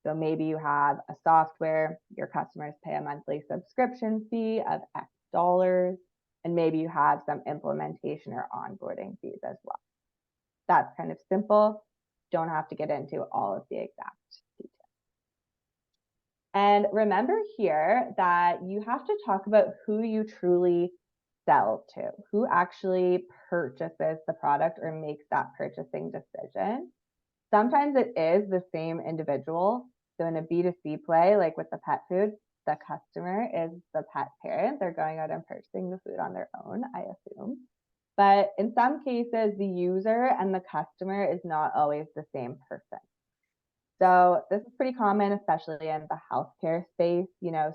So maybe you have a software, your customers pay a monthly subscription fee of X dollars, and maybe you have some implementation or onboarding fees as well. That's kind of simple. Don't have to get into all of the exact details. And remember here that you have to talk about who you truly sell to, who actually purchases the product or makes that purchasing decision. Sometimes it is the same individual. So in a B2C play, like with the pet food, the customer is the pet parent. They're going out and purchasing the food on their own, I assume. But in some cases, the user and the customer is not always the same person. So this is pretty common, especially in the healthcare space.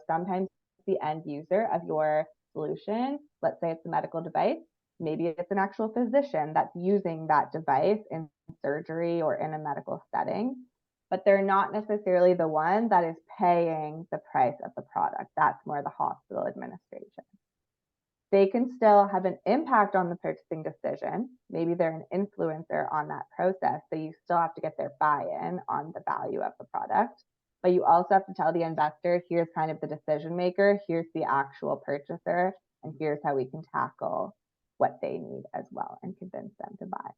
Sometimes the end user of your solution, let's say it's a medical device, maybe it's an actual physician that's using that device in surgery or in a medical setting, but they're not necessarily the one that is paying the price of the product. That's more the hospital administration. They can still have an impact on the purchasing decision. Maybe they're an influencer on that process, so you still have to get their buy-in on the value of the product. But you also have to tell the investor, here's kind of the decision maker, here's the actual purchaser, and here's how we can tackle what they need as well and convince them to buy.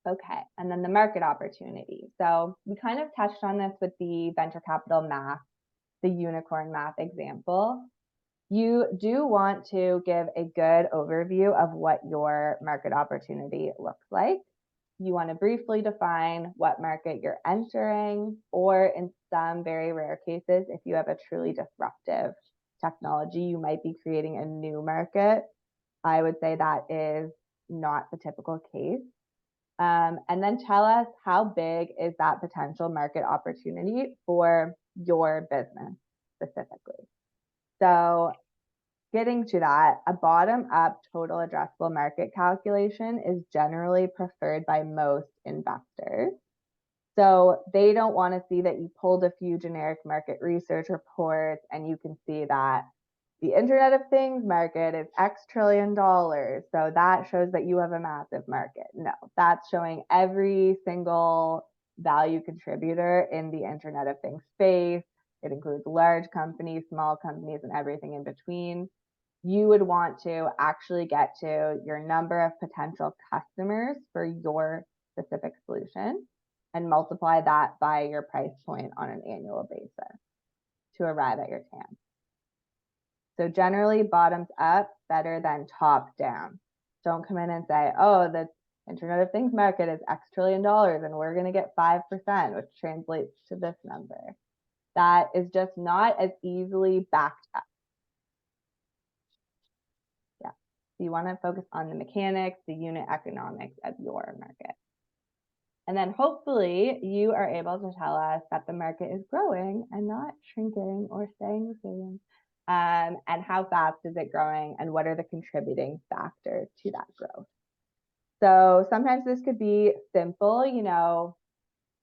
Okay, and then the market opportunity. So we kind of touched on this with the venture capital math, the unicorn math example. You do want to give a good overview of what your market opportunity looks like. You want to briefly define what market you're entering, or in some very rare cases, if you have a truly disruptive technology, you might be creating a new market. I would say that is not the typical case. And then tell us how big is that potential market opportunity for your business specifically. So getting to that, a bottom-up total addressable market calculation is generally preferred by most investors. So they don't want to see that you pulled a few generic market research reports and you can see that the Internet of Things market is X trillion dollars. So that shows that you have a massive market. No, that's showing every single value contributor in the Internet of Things space. It includes large companies, small companies, and everything in between. You would want to actually get to your number of potential customers for your specific solution and multiply that by your price point on an annual basis to arrive at your TAM. So generally bottoms up better than top down. Don't come in and say, oh, the Internet of Things market is X trillion dollars and we're going to get 5%, which translates to this number. That is just not as easily backed up. Yeah, so you want to focus on the mechanics, the unit economics of your market. And then hopefully you are able to tell us that the market is growing and not shrinking or staying the same. And how fast is it growing and what are the contributing factors to that growth? So sometimes this could be simple, you know,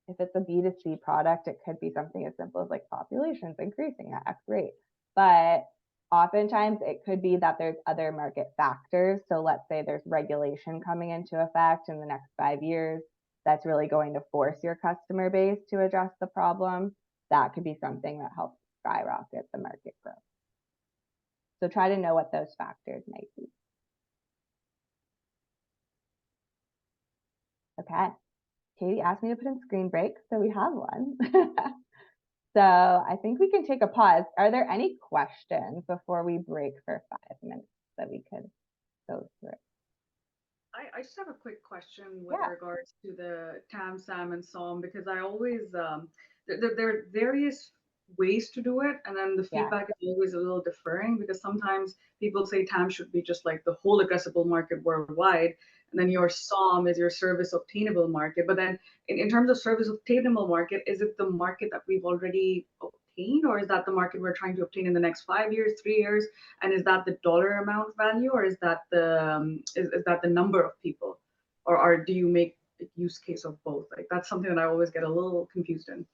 if it's a B2C product, it could be something as simple as like populations increasing at X rate. But oftentimes it could be that there's other market factors. So let's say there's regulation coming into effect in the next 5 years that's really going to force your customer base to address the problem. That could be something that helps skyrocket the market growth. So try to know what those factors might be. Okay, Katie asked me to put in screen break, so we have one. So I think we can take a pause. Are there any questions before we break for 5 minutes that we could go through? I just have a quick question with regards to the TAM, SAM, and SOM, because I always, there are various ways to do it, and then the feedback is always a little differing, because sometimes people say TAM should be just like the whole addressable market worldwide, and then your SOM is your service obtainable market. But then in terms of service obtainable market, is it the market that we've already obtained, or is that the market we're trying to obtain in the next 5 years, 3 years? And is that the dollar amount value, or is that the is that the number of people, or do you make a use case of both? Like, that's something that I always get a little confused in.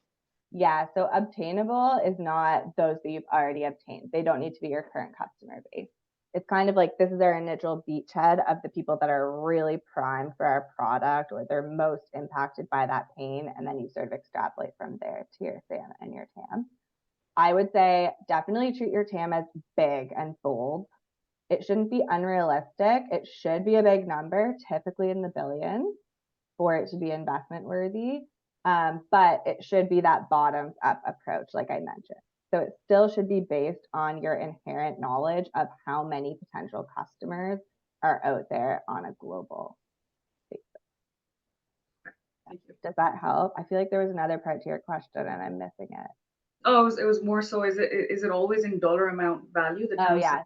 Yeah, so obtainable is not those that you've already obtained. They don't need to be your current customer base. It's kind of like this is our initial beachhead of the people that are really primed for our product, or they're most impacted by that pain, and then you sort of extrapolate from there to your SAM and your TAM. I would say definitely treat your TAM as big and bold. It shouldn't be unrealistic. It should be a big number, typically in the billions, for it to be investment worthy. But it should be that bottoms up approach, like I mentioned. So it still should be based on your inherent knowledge of how many potential customers are out there on a global basis. Thank you. Does that help? I feel like there was another part to your question and I'm missing it. Oh, it was more so, is it always in dollar amount value? Oh, yeah.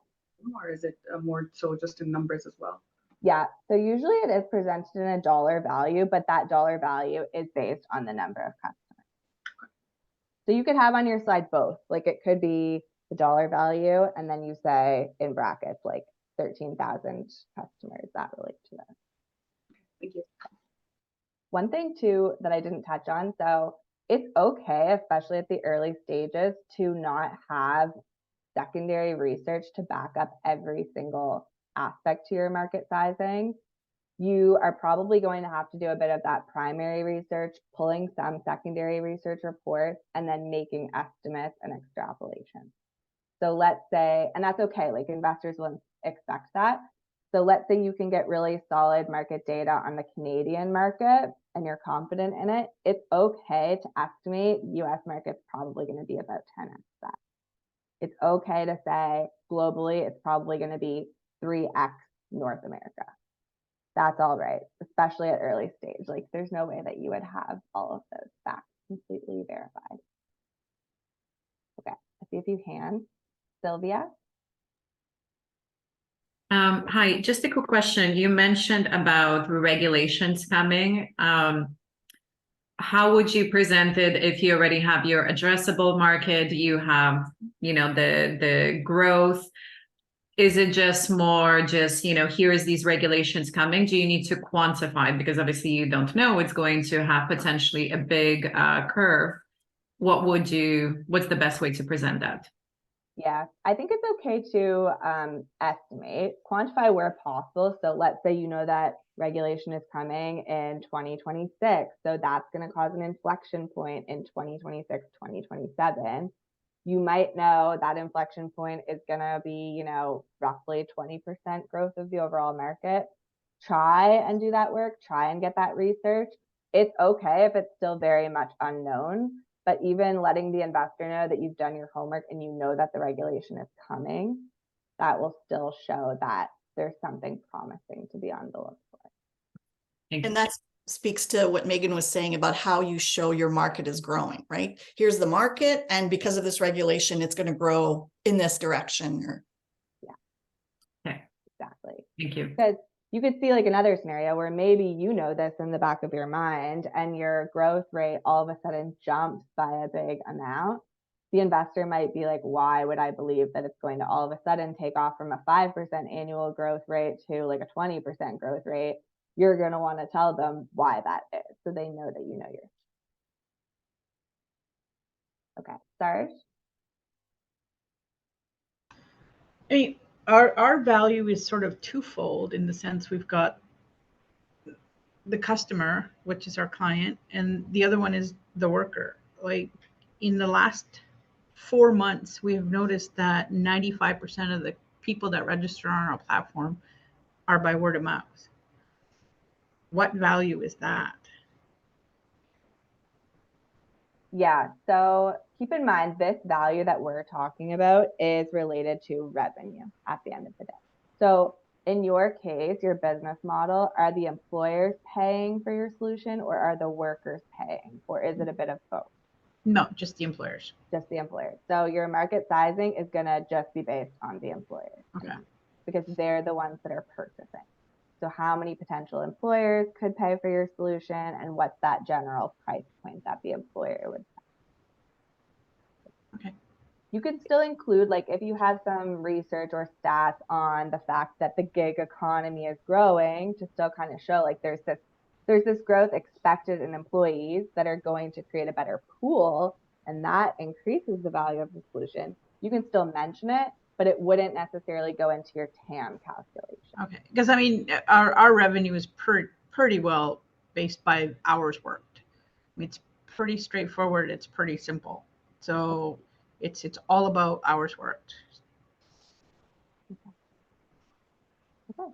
Or is it more so just in numbers as well? Yeah, so usually it is presented in a dollar value, but that dollar value is based on the number of customers. So you could have on your slide both, like it could be the dollar value, and then you say in brackets, like 13,000 customers that relate to that. Thank you. One thing too that I didn't touch on, so it's okay, especially at the early stages, to not have secondary research to back up every single aspect to your market sizing. You are probably going to have to do a bit of that primary research, pulling some secondary research reports, and then making estimates and extrapolations. So let's say, and that's okay, like investors will expect that. So let's say you can get really solid market data on the Canadian market and you're confident in it. It's okay to estimate US market's probably going to be about 10x that. It's okay to say globally, it's probably going to be 3x North America. That's all right, especially at early stage. Like there's no way that you would have all of those facts completely verified. Okay, I see a few hands. Sylvia? Hi, just a quick question. You mentioned about regulations coming. How would you present it if you already have your addressable market, you have, you know, the growth? Is it just more just, here is these regulations coming? Do you need to quantify? Because obviously you don't know, it's going to have potentially a big curve. What's the best way to present that? Yeah, I think it's okay to estimate, quantify where possible. So let's say you know that regulation is coming in 2026. So that's going to cause an inflection point in 2026, 2027. You might know that inflection point is going to be, roughly 20% growth of the overall market. Try and do that work, try and get that research. It's okay if it's still very much unknown, but even letting the investor know that you've done your homework and you know that the regulation is coming, that will still show that there's something promising to be on the look for. And that speaks to what Megan was saying about how you show your market is growing, right? Here's the market, and because of this regulation, it's going to grow in this direction. Okay. Exactly. Thank you. Because you could see like another scenario where maybe you know this in the back of your mind and your growth rate all of a sudden jumps by a big amount. The investor might be like, why would I believe that it's going to all of a sudden take off from a 5% annual growth rate to like a 20% growth rate? You're going to want to tell them why that is, so they know that you know yours. Okay, Sarge? I mean, our value is sort of twofold in the sense we've got the customer, which is our client, and the other one is the worker. Like in the last 4 months, we have noticed that 95% of the people that register on our platform are by word of mouth. What value is that? Yeah, so keep in mind this value that we're talking about is related to revenue at the end of the day. So in your case, your business model, are the employers paying for your solution or are the workers paying? Or is it a bit of both? No, just the employers. Just the employers. So your market sizing is going to just be based on the employers. Okay. Because they're the ones that are purchasing. So how many potential employers could pay for your solution and what's that general price point that the employer would pay? Okay. You could still include, like if you have some research or stats on the fact that the gig economy is growing, to still kind of show like there's this growth expected in employees that are going to create a better pool, and that increases the value of the solution. You can still mention it, but it wouldn't necessarily go into your TAM calculation. Okay, because I mean, our revenue is pretty well based by hours worked. I mean, it's pretty straightforward. It's pretty simple. So it's all about hours worked. Okay.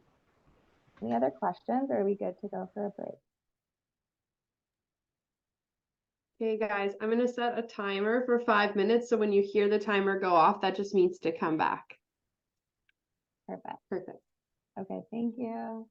Any other questions, or are we good to go for a break? Okay, guys, I'm going to set a timer for 5 minutes. So when you hear the timer go off, that just means to come back. Perfect. Okay, thank you.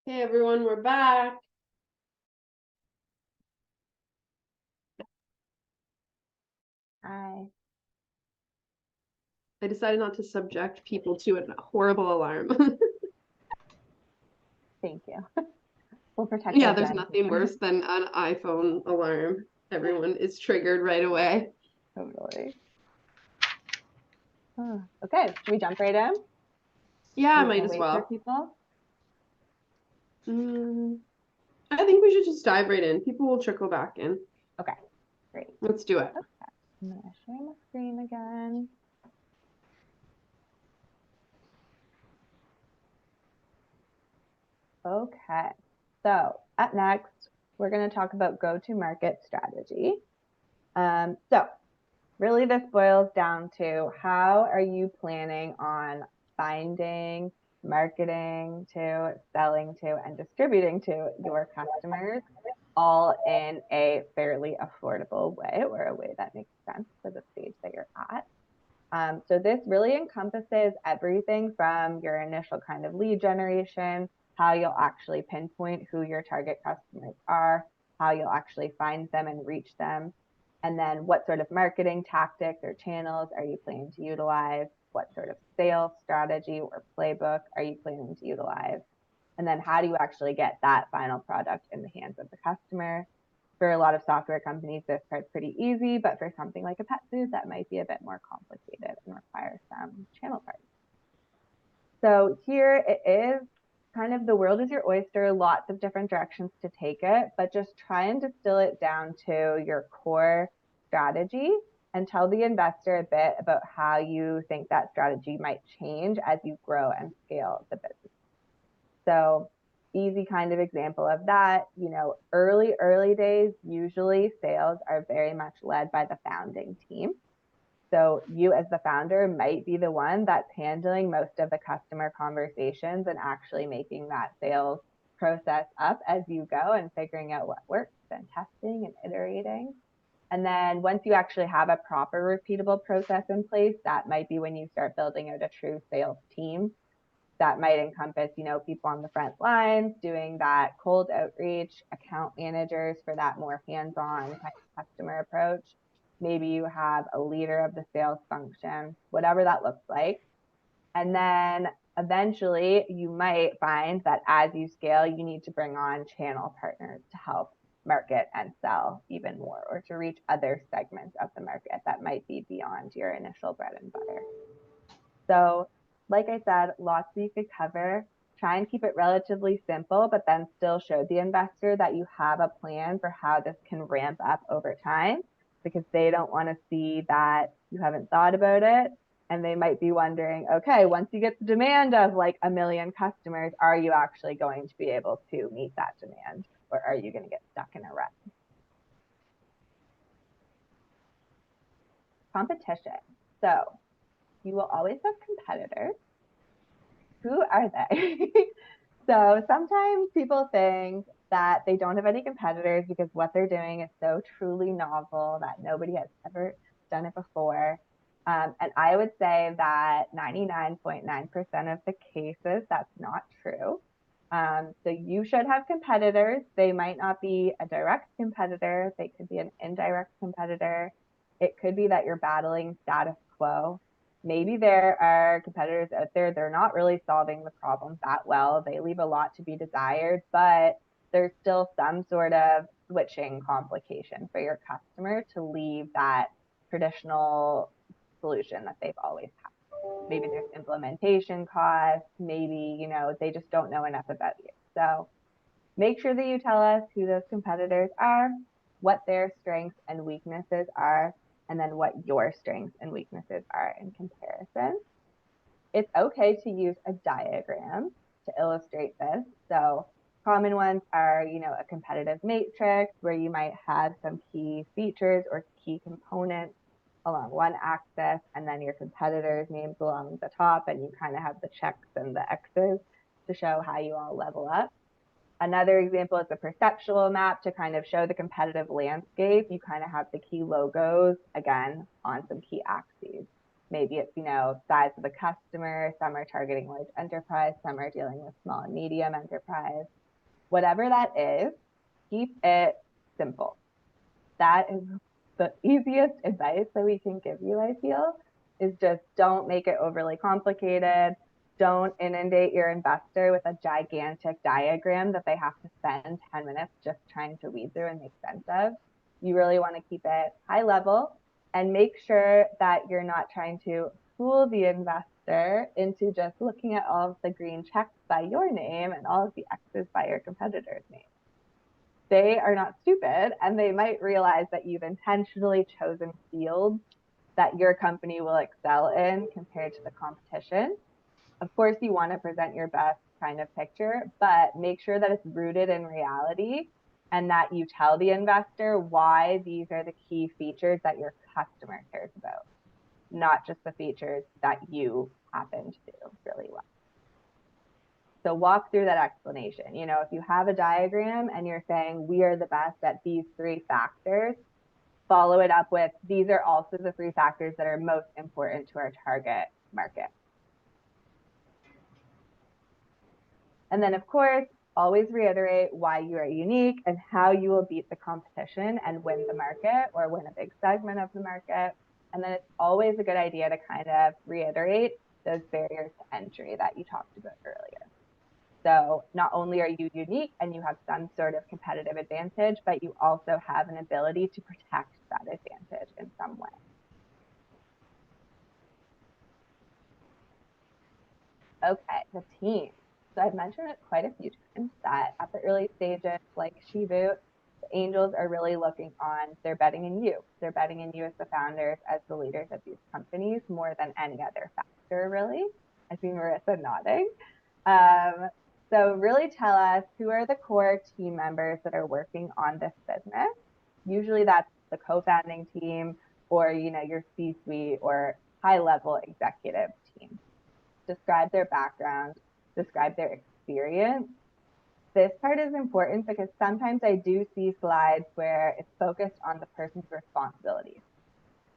Hey everyone, we're back. Hi. I decided not to subject people to a horrible alarm. Thank you. We'll protect Yeah, our there's friends. nothing worse than an iPhone alarm. Everyone is triggered right away. Totally. Oh, okay, should we jump right in? Yeah, We might can as wait well. for people. I think we should just dive right in. People will trickle back in. Okay, great. Let's do it. Okay, I'm gonna share my screen again. Okay, so up next, we're going to talk about go-to-market strategy. So really this boils down to how are you planning on finding, marketing to, selling to, and distributing to your customers all in a fairly affordable way, or a way that makes sense for the stage that you're at. So this really encompasses everything from your initial kind of lead generation, how you'll actually pinpoint who your target customers are, how you'll actually find them and reach them, and then what sort of marketing tactics or channels are you planning to utilize, what sort of sales strategy or playbook are you planning to utilize, and then how do you actually get that final product in the hands of the customer. For a lot of software companies, this part's pretty easy, but for something like a pet food, that might be a bit more complicated and require some channel parts. So here it is, kind of the world is your oyster, lots of different directions to take it, but just try and distill it down to your core strategy and tell the investor a bit about how you think that strategy might change as you grow and scale the business. So easy kind of example of that, early days, usually sales are very much led by the founding team. So you as the founder might be the one that's handling most of the customer conversations and actually making that sales process up as you go and figuring out what works and testing and iterating. And then once you actually have a proper repeatable process in place, that might be when you start building out a true sales team. That might encompass, people on the front lines doing that cold outreach, account managers for that more hands-on kind of customer approach. Maybe you have a leader of the sales function, whatever that looks like. And then eventually you might find that as you scale, you need to bring on channel partners to help market and sell even more, or to reach other segments of the market that might be beyond your initial bread and butter. So like I said, lots you could cover. Try and keep it relatively simple, but then still show the investor that you have a plan for how this can ramp up over time, because they don't want to see that you haven't thought about it. And they might be wondering, okay, once you get the demand of like 1 million customers, are you actually going to be able to meet that demand? Or are you going to get stuck in a rut? Competition. So you will always have competitors. Who are they? So sometimes people think that they don't have any competitors because what they're doing is so truly novel that nobody has ever done it before. And I would say that 99.9% of the cases, that's not true. So you should have competitors. They might not be a direct competitor. They could be an indirect competitor. It could be that you're battling status quo. Maybe there are competitors out there, they're not really solving the problem that well. They leave a lot to be desired, but there's still some sort of switching complication for your customer to leave that traditional solution that they've always had. Maybe there's implementation costs, maybe, they just don't know enough about you. So make sure that you tell us who those competitors are, what their strengths and weaknesses are, and then what your strengths and weaknesses are in comparison. It's okay to use a diagram to illustrate this. So common ones are, a competitive matrix where you might have some key features or key components along one axis, and then your competitors' names along the top, and you kind of have the checks and the X's to show how you all level up. Another example is a perceptual map to kind of show the competitive landscape. You kind of have the key logos, again, on some key axes. Maybe it's, size of the customer. Some are targeting large enterprise. Some are dealing with small and medium enterprise. Whatever that is, keep it simple. That is the easiest advice that we can give you, I feel, is just don't make it overly complicated. Don't inundate your investor with a gigantic diagram that they have to spend 10 minutes just trying to weed through and make sense of. You really want to keep it high level and make sure that you're not trying to fool the investor into just looking at all of the green checks by your name and all of the X's by your competitor's name. They are not stupid, and they might realize that you've intentionally chosen fields that your company will excel in compared to the competition. Of course, you want to present your best kind of picture, but make sure that it's rooted in reality and that you tell the investor why these are the key features that your customer cares about, not just the features that you happen to do really well. So walk through that explanation. If you have a diagram and you're saying we are the best at these 3 factors, follow it up with these are also the 3 factors that are most important to our target market. And then, of course, always reiterate why you are unique and how you will beat the competition and win the market or win a big segment of the market. And then it's always a good idea to kind of reiterate those barriers to entry that you talked about earlier. So not only are you unique and you have some sort of competitive advantage, but you also have an ability to protect that advantage in some way. Okay, the team. So I've mentioned it quite a few times that at the early stages, like Shibu, the angels are really looking on, they're betting in you. They're betting in you as the founders, as the leaders of these companies, more than any other factor, really. I see Marisa nodding. So really tell us who are the core team members that are working on this business. Usually that's the co-founding team or, your C-suite or high-level executive team. Describe their background, describe their experience. This part is important because sometimes I do see slides where it's focused on the person's responsibilities.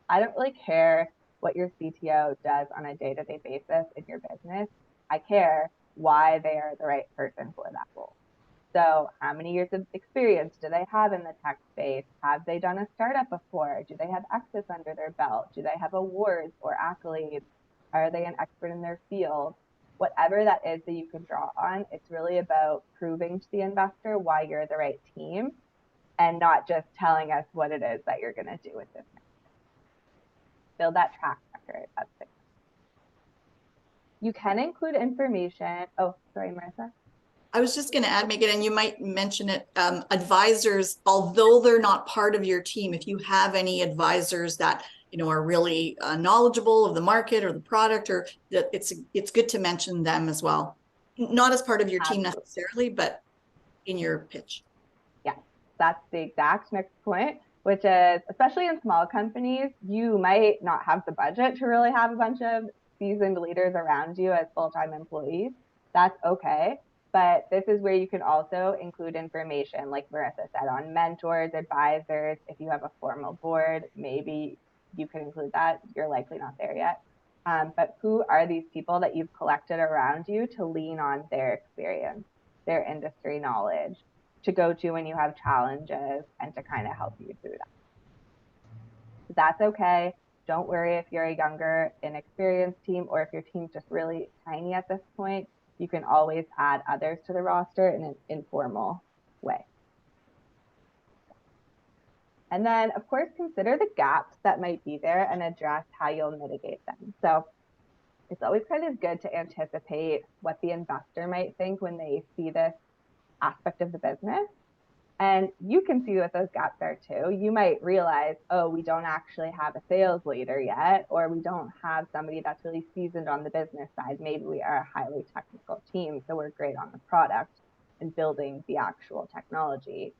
I don't really care what your CTO does on a day-to-day basis in your business. I care why they are the right person for that role. So how many years of experience do they have in the tech space? Have they done a startup before? Do they have access under their belt? Do they have awards or accolades? Are they an expert in their field? Whatever that is that you can draw on, it's really about proving to the investor why you're the right team and not just telling us what it is that you're going to do with this. Build that track record. That's it. You can include information. Oh, sorry, Marisa. I was just going to add, Megan, and you might mention it, advisors, although they're not part of your team, if you have any advisors that, are really knowledgeable of the market or the product, or that it's good to mention them as well. Not as part of your team necessarily, but in your pitch. Yeah, that's the exact next point, which is, especially in small companies, you might not have the budget to really have a bunch of seasoned leaders around you as full-time employees. That's okay. But this is where you can also include information, like Marisa said, on mentors, advisors. If you have a formal board, maybe you can include that. You're likely not there yet. But who are these people that you've collected around you to lean on their experience, their industry knowledge, to go to when you have challenges and to kind of help you through that? So that's okay. Don't worry if you're a younger, inexperienced team, or if your team's just really tiny at this point. You can always add others to the roster in an informal way. And then, of course, consider the gaps that might be there and address how you'll mitigate them. So it's always kind of good to anticipate what the investor might think when they see this aspect of the business. And you can see what those gaps are too. You might realize, oh, we don't actually have a sales leader yet, or we don't have somebody that's really seasoned on the business side. Maybe we are a highly technical team, so we're great on the product and building the actual technology.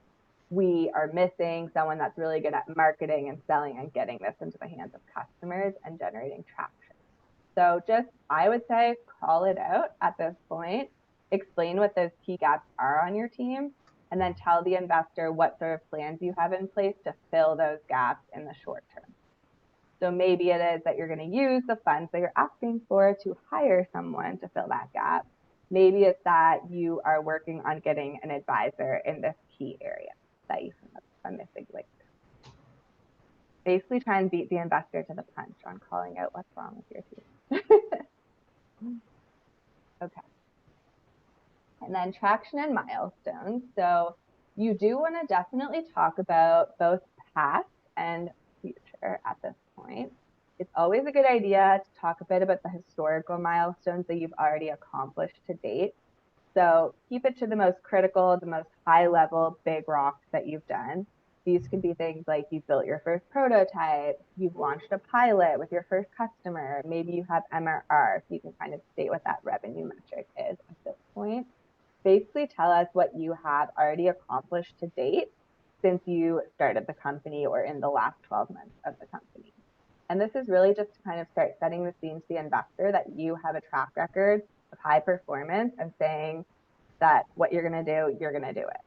We are missing someone that's really good at marketing and selling and getting this into the hands of customers and generating traction. So just, I would say, call it out at this point, explain what those key gaps are on your team, and then tell the investor what sort of plans you have in place to fill those gaps in the short term. So maybe it is that you're going to use the funds that you're asking for to hire someone to fill that gap. Maybe it's that you are working on getting an advisor in this key area that you have a missing link. Basically try and beat the investor to the punch on calling out what's wrong with your team. Okay. And then traction and milestones. So you do want to definitely talk about both past and future at this point. It's always a good idea to talk a bit about the historical milestones that you've already accomplished to date. So keep it to the most critical, the most high level, big rocks that you've done. These could be things like you've built your first prototype, you've launched a pilot with your first customer, maybe you have MRR, so you can kind of state what that revenue metric is at this point. Basically tell us what you have already accomplished to date since you started the company or in the last 12 months of the company. And this is really just to kind of start setting the scene to the investor that you have a track record of high performance and saying that what you're going to do, you're going to do it.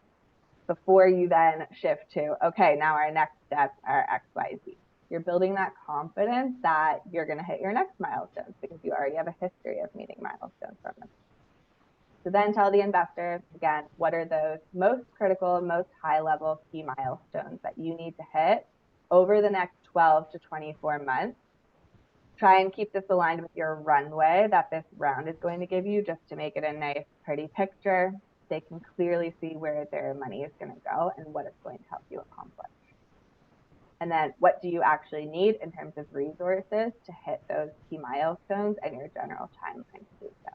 Before you then shift to, okay, now our next steps are X, Y, Z. You're building that confidence that you're going to hit your next milestones because you already have a history of meeting milestones from them. So then tell the investor, again, what are those most critical, most high level key milestones that you need to hit over the next 12 to 24 months. Try and keep this aligned with your runway that this round is going to give you just to make it a nice, pretty picture. They can clearly see where their money is going to go and what it's going to help you accomplish. And then what do you actually need in terms of resources to hit those key milestones and your general timeline to do so.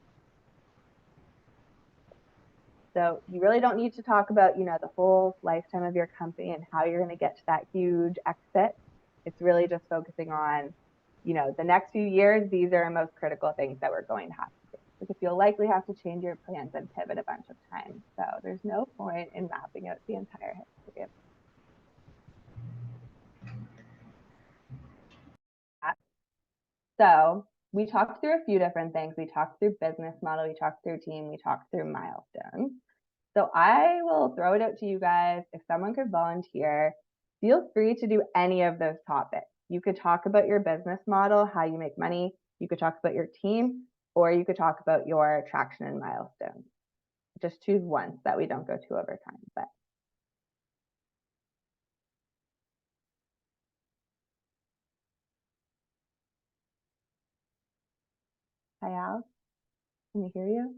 So you really don't need to talk about, the whole lifetime of your company and how you're going to get to that huge exit. It's really just focusing on, the next few years, these are the most critical things that we're going to have to do. Because you'll likely have to change your plans and pivot a bunch of times. So there's no point in mapping out the entire history of that. So we talked through a few different things. We talked through business model, we talked through team, we talked through milestones. So I will throw it out to you guys. If someone could volunteer, feel free to do any of those topics. You could talk about your business model, how you make money. You could talk about your team, or you could talk about your traction and milestones. Just choose one so that we don't go too over time. But hi, Al. Can you hear you?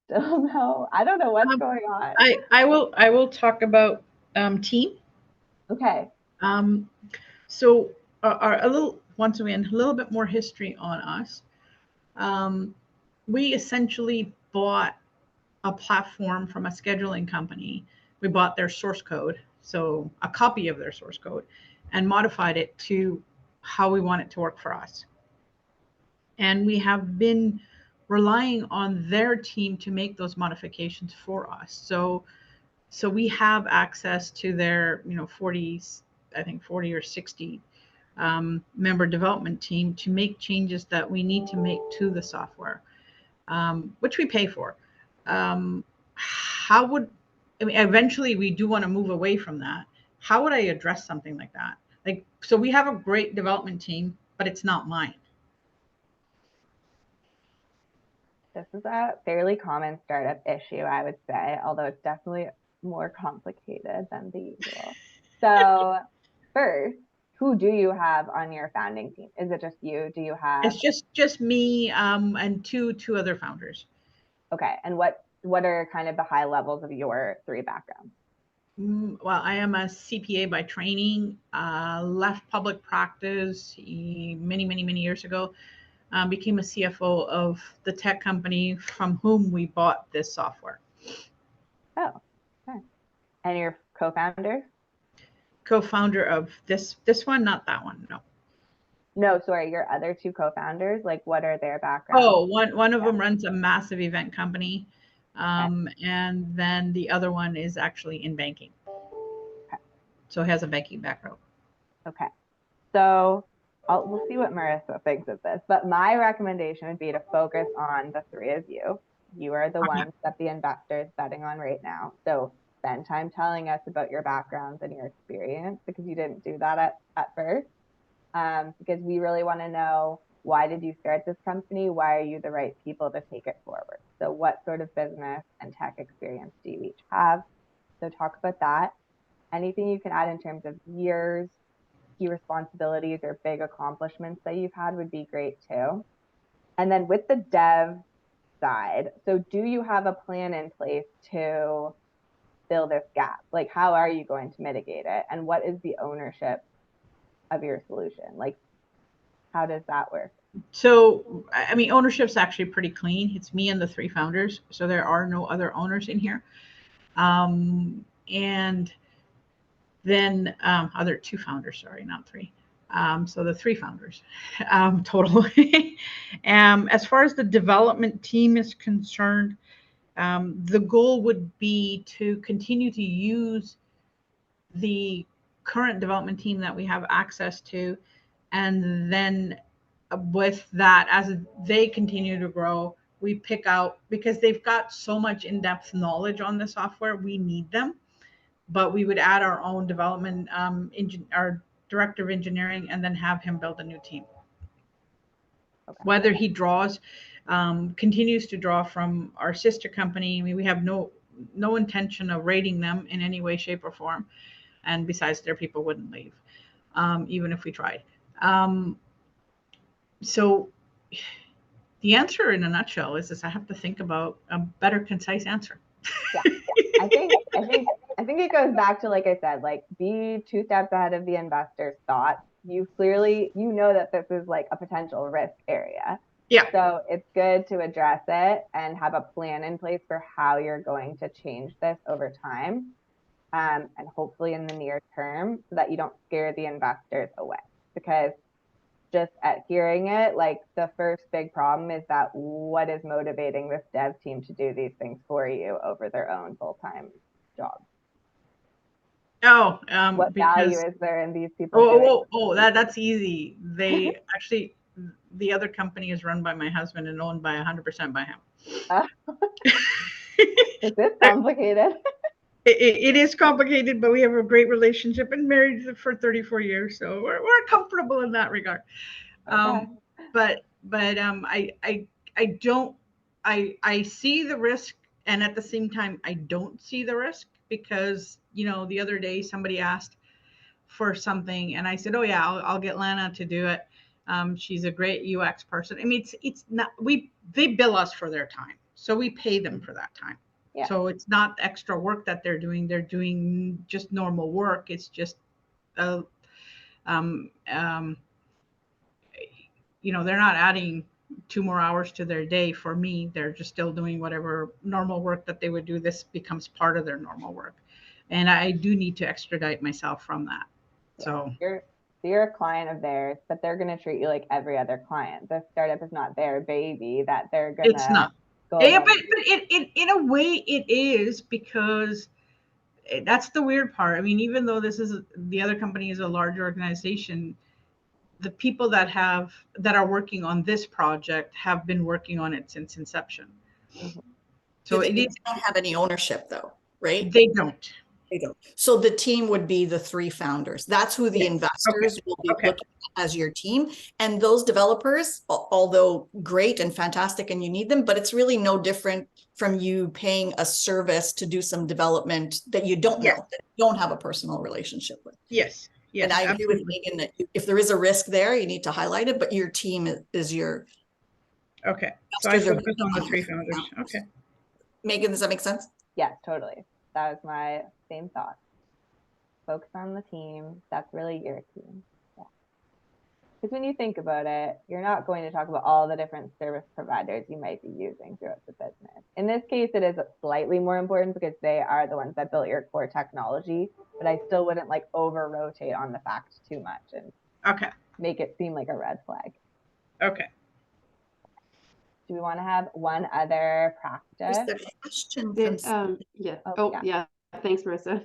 Still no. I don't know what's going on. I will talk about team. Okay. So a little once again, a little bit more history on us. We essentially bought a platform from a scheduling company. We bought their source code, so a copy of their source code, and modified it to how we want it to work for us. And we have been relying on their team to make those modifications for us. So we have access to their 40 or 60 member development team to make changes that we need to make to the software, which we pay for. Eventually we do want to move away from that. How would I address something like that? So we have a great development team, but it's not mine. This is a fairly common startup issue, I would say, although it's definitely more complicated than the usual. So first, who do you have on your founding team? Is it just you? Do you have? It's just me and two other founders. Okay, and what are kind of the high levels of your three backgrounds? Well, I am a CPA by training, left public practice many years ago, became a CFO of the tech company from whom we bought this software. Oh, okay. And your co-founder? Co-founder of this one, not that one, no. No, sorry, your other two co-founders, like what are their backgrounds? Oh, one of them runs a massive event company, and then the other one is actually in banking. Okay. So has a banking background. Okay, so we'll see what Marisa thinks of this, but my recommendation would be to focus on the three of you. You are the ones that the investor is betting on right now. So spend time telling us about your backgrounds and your experience, because you didn't do that at first. Because we really want to know, why did you start this company? Why are you the right people to take it forward? So what sort of business and tech experience do you each have? So talk about that. Anything you can add in terms of years, key responsibilities, or big accomplishments that you've had would be great too. And then with the dev side, so do you have a plan in place to fill this gap? Like, how are you going to mitigate it? And what is the ownership of your solution? Like, how does that work? So, I mean, ownership's actually pretty clean. It's me and the 3 founders. So there are no other owners in here. And then other 2 founders, sorry, not 3. So the 3 founders total. As far as the development team is concerned, the goal would be to continue to use the current development team that we have access to, and then with that, as they continue to grow, we pick out, because they've got so much in-depth knowledge on the software, we need them, but we would add our own development our director of engineering, and then have him build a new team. Okay. Whether he draws continues to draw from our sister company, I mean, we have no intention of rating them in any way, shape, or form. And besides, their people wouldn't leave, even if we tried. So the answer in a nutshell is I have to think about a better, concise answer. Yeah. I think it goes back to, like I said, like, be 2 steps ahead of the investor's thoughts. You clearly, know that this is like a potential risk area. Yeah. So it's good to address it and have a plan in place for how you're going to change this over time. And hopefully in the near term, so that you don't scare the investors away. Because just at hearing it, like, the first big problem is that what is motivating this dev team to do these things for you over their own full-time jobs? Oh, what value is there in these people? That's easy. They actually, the other company is run by my husband and owned by 100% by him. Is this complicated? It is complicated, but we have a great relationship and married for 34 years, so we're comfortable in that regard. Okay. But I see the risk, and at the same time I don't see the risk, because the other day somebody asked for something and I said, oh yeah, I'll get Lana to do it. She's a great UX person. I mean, it's not, they bill us for their time, so we pay them for that time. Yeah. So it's not extra work that they're doing just normal work. It's just they're not adding 2 more hours to their day for me. They're just still doing whatever normal work that they would do. This becomes part of their normal work, and I do need to extradite myself from that. Yeah. So you're a client of theirs, but they're going to treat you like every other client. The startup is not their baby that they're going to. It's not. Yeah, but in a way it is, because that's the weird part. I mean, even though the other company is a large organization, the people that are working on this project have been working on it since inception. Mm-hmm. So they don't have any ownership, though, right? They don't. So the team would be the 3 founders. That's who the investors will be looking at as your team. And those developers, although great and fantastic, and you need them, but it's really no different from you paying a service to do some development that you don't know, that you don't have a personal relationship with. Yes. Yes, and I agree with Megan that if there is a risk there, you need to highlight it, but your team is your. Okay. So I focus on the 3 founders. Okay. Megan, does that make sense? Yes, totally. That was my same thought. Focus on the team. That's really your team. Yeah. Because when you think about it, you're not going to talk about all the different service providers you might be using throughout the business. In this case, it is slightly more important because they are the ones that built your core technology, but I still wouldn't like over rotate on the facts too much and make it seem like a red flag. Okay. Do we want to have one other practice? Is there a question? Yeah. Thanks, Marisa.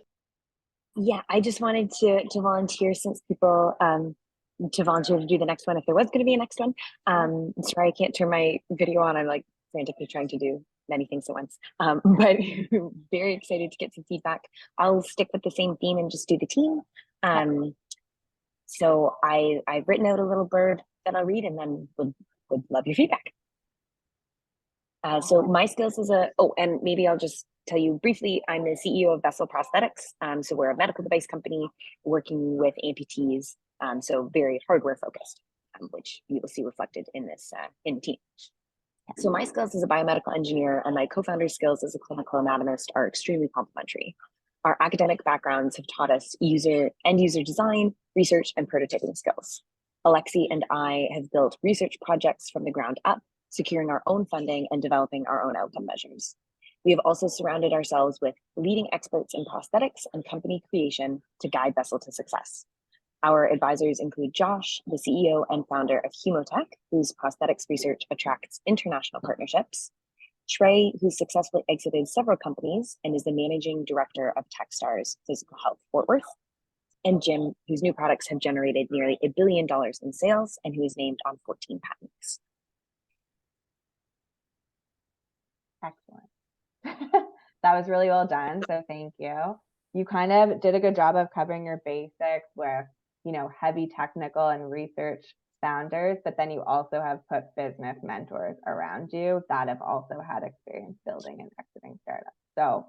Yeah, I just wanted to volunteer, since people to volunteer to do the next one if there was going to be a next one. Sorry, I can't turn my video on. I'm like frantically trying to do many things at once. But very excited to get some feedback. I'll stick with the same theme and just do the team. So I've written out a little blurb that I'll read, and then would love your feedback. So my skills as and maybe I'll just tell you briefly, I'm the CEO of Vessel Prosthetics. So we're a medical device company working with amputees. So very hardware focused, which you will see reflected in this in the team. So my skills as a biomedical engineer and my co-founder's skills as a clinical anatomist are extremely complementary. Our academic backgrounds have taught us end user design, research, and prototyping skills. Alexi and I have built research projects from the ground up, securing our own funding and developing our own outcome measures. We have also surrounded ourselves with leading experts in prosthetics and company creation to guide Vessel to success. Our advisors include Josh, the CEO and founder of Hemotech, whose prosthetics research attracts international partnerships, Shrey, who successfully exited several companies and is the managing director of Techstars Physical Health Fort Worth, and Jim, whose new products have generated nearly $1 billion in sales and who is named on 14 patents. Excellent. That was really well done. So thank you. You kind of did a good job of covering your basics with, heavy technical and research founders, but then you also have put business mentors around you that have also had experience building and exiting startups. So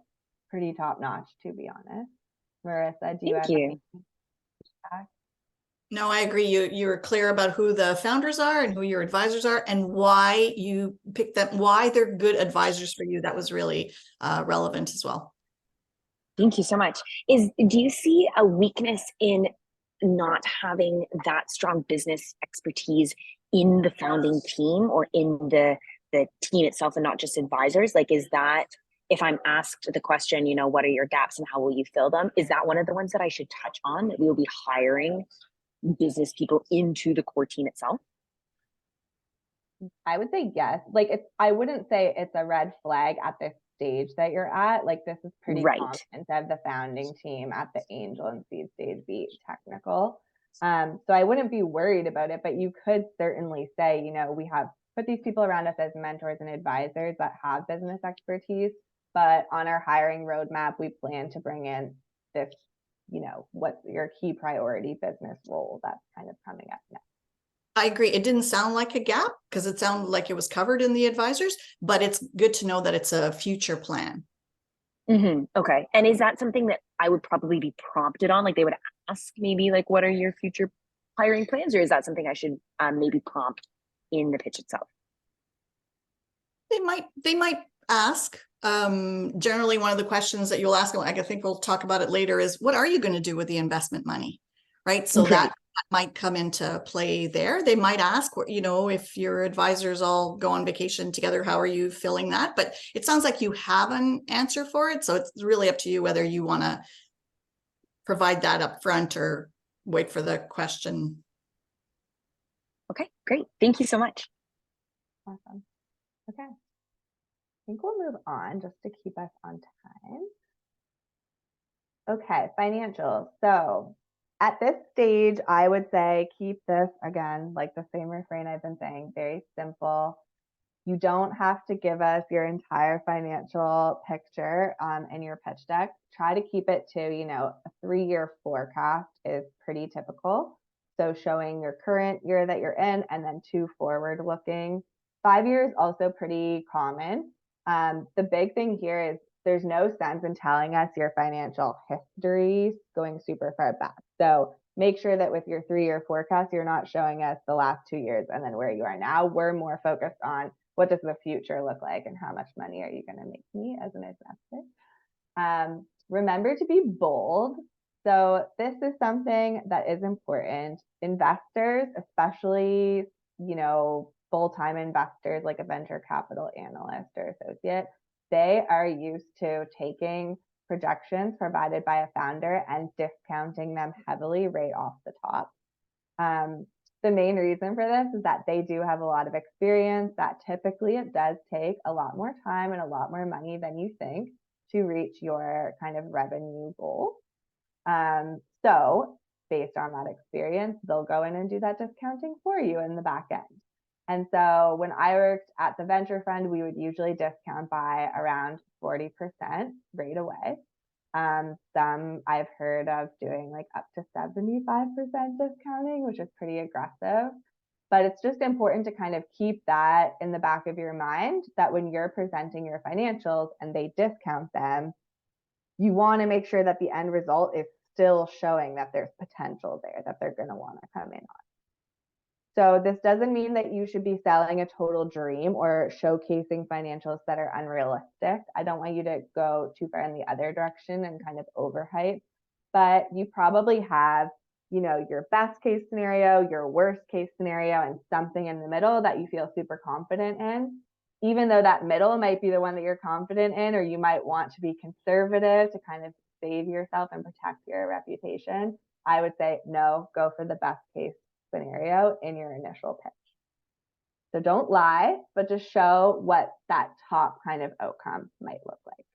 pretty top notch, to be honest. Marisa, do you have anything to add? No, I agree. You were clear about who the founders are and who your advisors are and why you picked them, why they're good advisors for you. That was really relevant as well. Thank you so much. Do you see a weakness in not having that strong business expertise in the founding team or in the team itself and not just advisors? Like, is that, if I'm asked the question, what are your gaps and how will you fill them? Is that one of the ones that I should touch on, that we will be hiring business people into the core team itself? I would say yes. I wouldn't say it's a red flag at this stage that you're at. Like, this is pretty common to have the founding team at the angel and seed stage be technical. So I wouldn't be worried about it, but you could certainly say, we have put these people around us as mentors and advisors that have business expertise, but on our hiring roadmap, we plan to bring in this, what's your key priority business role that's kind of coming up next. I agree. It didn't sound like a gap because it sounded like it was covered in the advisors, but it's good to know that it's a future plan. Okay. And is that something that I would probably be prompted on? Like, they would ask maybe, like, what are your future hiring plans? Or is that something I should maybe prompt in the pitch itself? They might ask. Generally, one of the questions that you'll ask, I think we'll talk about it later, is what are you going to do with the investment money? Right. So that might come into play there. They might ask, if your advisors all go on vacation together, how are you filling that? But it sounds like you have an answer for it. So it's really up to you whether you want to provide that up front or wait for the question. Okay, great. Thank you so much. Awesome. Okay. I think we'll move on just to keep us on time. Okay, financials. So at this stage, I would say keep this, again, like the same refrain I've been saying, very simple. You don't have to give us your entire financial picture in your pitch deck. Try to keep it to, a 3-year forecast is pretty typical. So showing your current year that you're in and then 2 forward looking. 5 years also pretty common. The big thing here is there's no sense in telling us your financial history going super far back. So make sure that with your 3-year forecast, you're not showing us the last 2 years and then where you are now. We're more focused on what does the future look like and how much money are you going to make me as an investor. Remember to be bold. So this is something that is important. Investors, especially, full-time investors like a venture capital analyst or associate, they are used to taking projections provided by a founder and discounting them heavily right off the top. The main reason for this is that they do have a lot of experience, that typically it does take a lot more time and a lot more money than you think to reach your kind of revenue goal. So based on that experience, they'll go in and do that discounting for you in the back end. And so when I worked at the venture fund, we would usually discount by around 40% right away. Some I've heard of doing like up to 75% discounting, which is pretty aggressive. But it's just important to kind of keep that in the back of your mind, that when you're presenting your financials and they discount them, you want to make sure that the end result is still showing that there's potential there, that they're going to want to come in on. So this doesn't mean that you should be selling a total dream or showcasing financials that are unrealistic. I don't want you to go too far in the other direction and kind of overhype, but you probably have, you know, your best case scenario, your worst case scenario, and something in the middle that you feel super confident in. Even though that middle might be the one that you're confident in, or you might want to be conservative to kind of save yourself and protect your reputation, I would say no, go for the best case scenario in your initial pitch. So don't lie, but just show what that top kind of outcome might look like.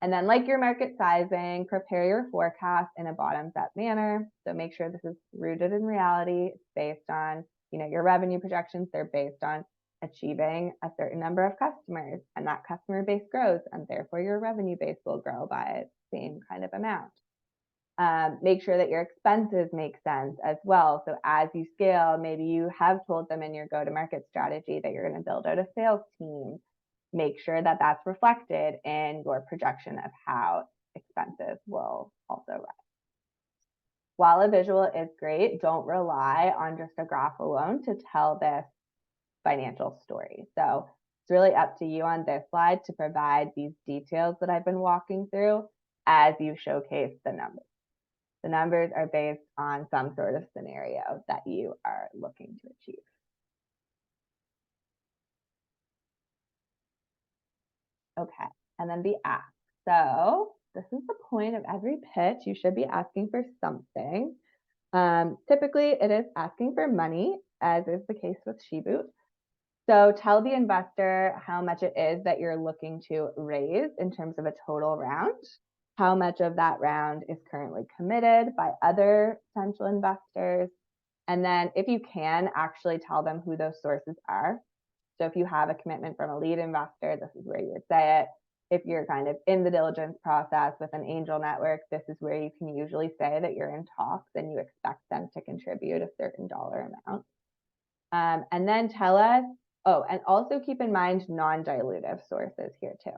And then, like your market sizing, prepare your forecast in a bottoms-up manner. So make sure this is rooted in reality. It's based on, you know, your revenue projections. They're based on achieving a certain number of customers, and that customer base grows, and therefore your revenue base will grow by the same kind of amount. Make sure that your expenses make sense as well. So as you scale, maybe you have told them in your go-to-market strategy that you're going to build out a sales team. Make sure that that's reflected in your projection of how expenses will also rise. While a visual is great, don't rely on just a graph alone to tell this financial story. So it's really up to you on this slide to provide these details that I've been walking through as you showcase the numbers. The numbers are based on some sort of scenario that you are looking to achieve. Okay, and then the ask. So this is the point of every pitch. You should be asking for something. Typically, it is asking for money, as is the case with Sheboot. So tell the investor how much it is that you're looking to raise in terms of a total round. How much of that round is currently committed by other potential investors. And then if you can, actually tell them who those sources are. So if you have a commitment from a lead investor, this is where you would say it. If you're kind of in the diligence process with an angel network, this is where you can usually say that you're in talks and you expect them to contribute a certain dollar amount. And then tell us, oh, and also keep in mind non-dilutive sources here too.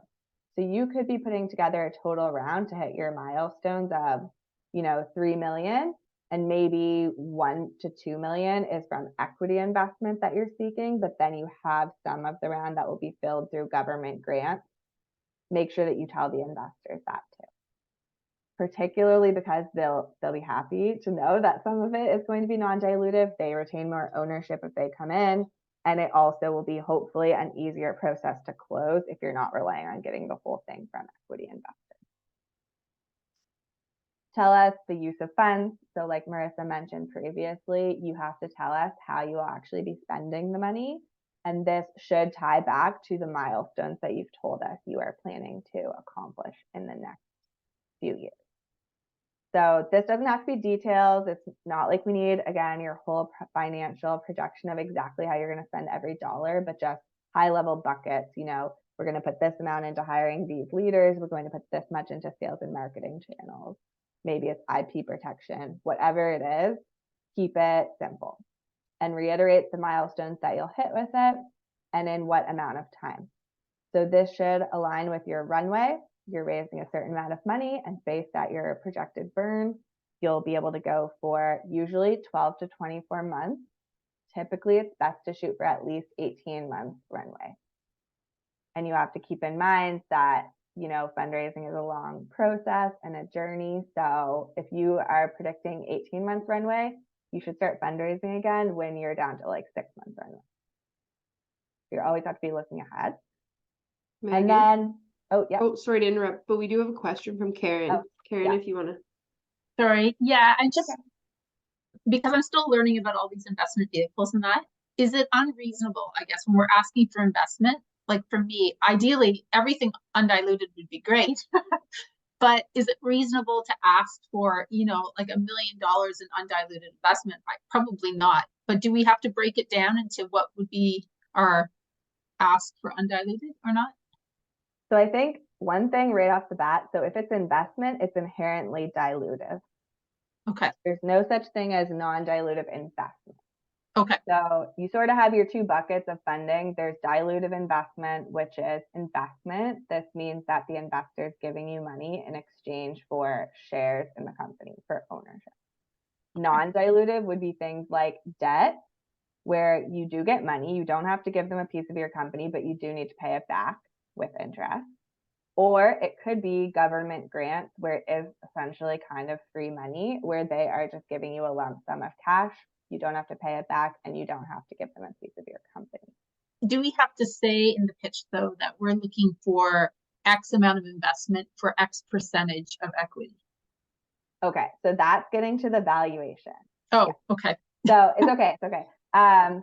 So you could be putting together a total round to hit your milestones of, you know, 3 million, and maybe 1 to 2 million is from equity investment that you're seeking, but then you have some of the round that will be filled through government grants. Make sure that you tell the investors that too, particularly because they'll be happy to know that some of it is going to be non-dilutive. They retain more ownership if they come in. And it also will be hopefully an easier process to close if you're not relying on getting the whole thing from equity investors. Tell us the use of funds. So like Marisa mentioned previously, you have to tell us how you will actually be spending the money. And this should tie back to the milestones that you've told us you are planning to accomplish in the next few years. So this doesn't have to be details. It's not like we need, again, your whole financial projection of exactly how you're going to spend every dollar, but just high level buckets. You know, we're going to put this amount into hiring these leaders. We're going to put this much into sales and marketing channels. Maybe it's IP protection, whatever it is, keep it simple and reiterate the milestones that you'll hit with it and in what amount of time. So this should align with your runway. You're raising a certain amount of money, and based at your projected burn, you'll be able to go for usually 12 to 24 months. Typically, it's best to shoot for at least 18 months runway. And you have to keep in mind that, you know, fundraising is a long process and a journey. So if you are predicting 18 months runway, you should start fundraising again when you're down to like 6 months runway. You always have to be looking ahead. Megan? And then, oh, yeah. Oh, sorry to interrupt, but we do have a question from Karen. Oh, Karen, yeah. if you want to. Sorry. Yeah, I just, because I'm still learning about all these investment vehicles and that, is it unreasonable, I guess, when we're asking for investment? Like for me, ideally, everything undiluted would be great. But is it reasonable to ask for, you know, like $1 million in undiluted investment? Probably not. But do we have to break it down into what would be our ask for undiluted or not? So I think one thing right off the bat, so if it's investment, it's inherently dilutive. Okay. There's no such thing as non-dilutive investment. Okay. So you sort of have your two buckets of funding. There's dilutive investment, which is investment. This means that the investor is giving you money in exchange for shares in the company, for ownership. Non-dilutive would be things like debt, where you do get money. You don't have to give them a piece of your company, but you do need to pay it back with interest. Or it could be government grants, where it is essentially kind of free money, where they are just giving you a lump sum of cash. You don't have to pay it back, and you don't have to give them a piece of your company. Do we have to say in the pitch, though, that we're looking for X amount of investment for X percentage of equity? Okay, so that's getting to the valuation. Oh, yeah. Okay. So it's okay. It's okay.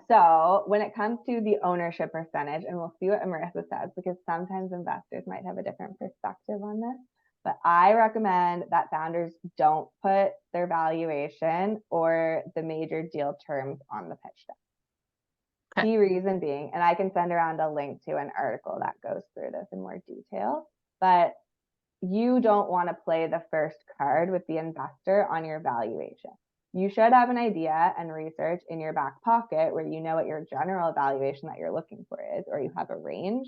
So when it comes to the ownership percentage, and we'll see what Marisa says, because sometimes investors might have a different perspective on this, but I recommend that founders don't put their valuation or the major deal terms on the pitch deck. Okay. Key reason being, and I can send around a link to an article that goes through this in more detail, but you don't want to play the first card with the investor on your valuation. You should have an idea and research in your back pocket where you know what your general valuation that you're looking for is, or you have a range,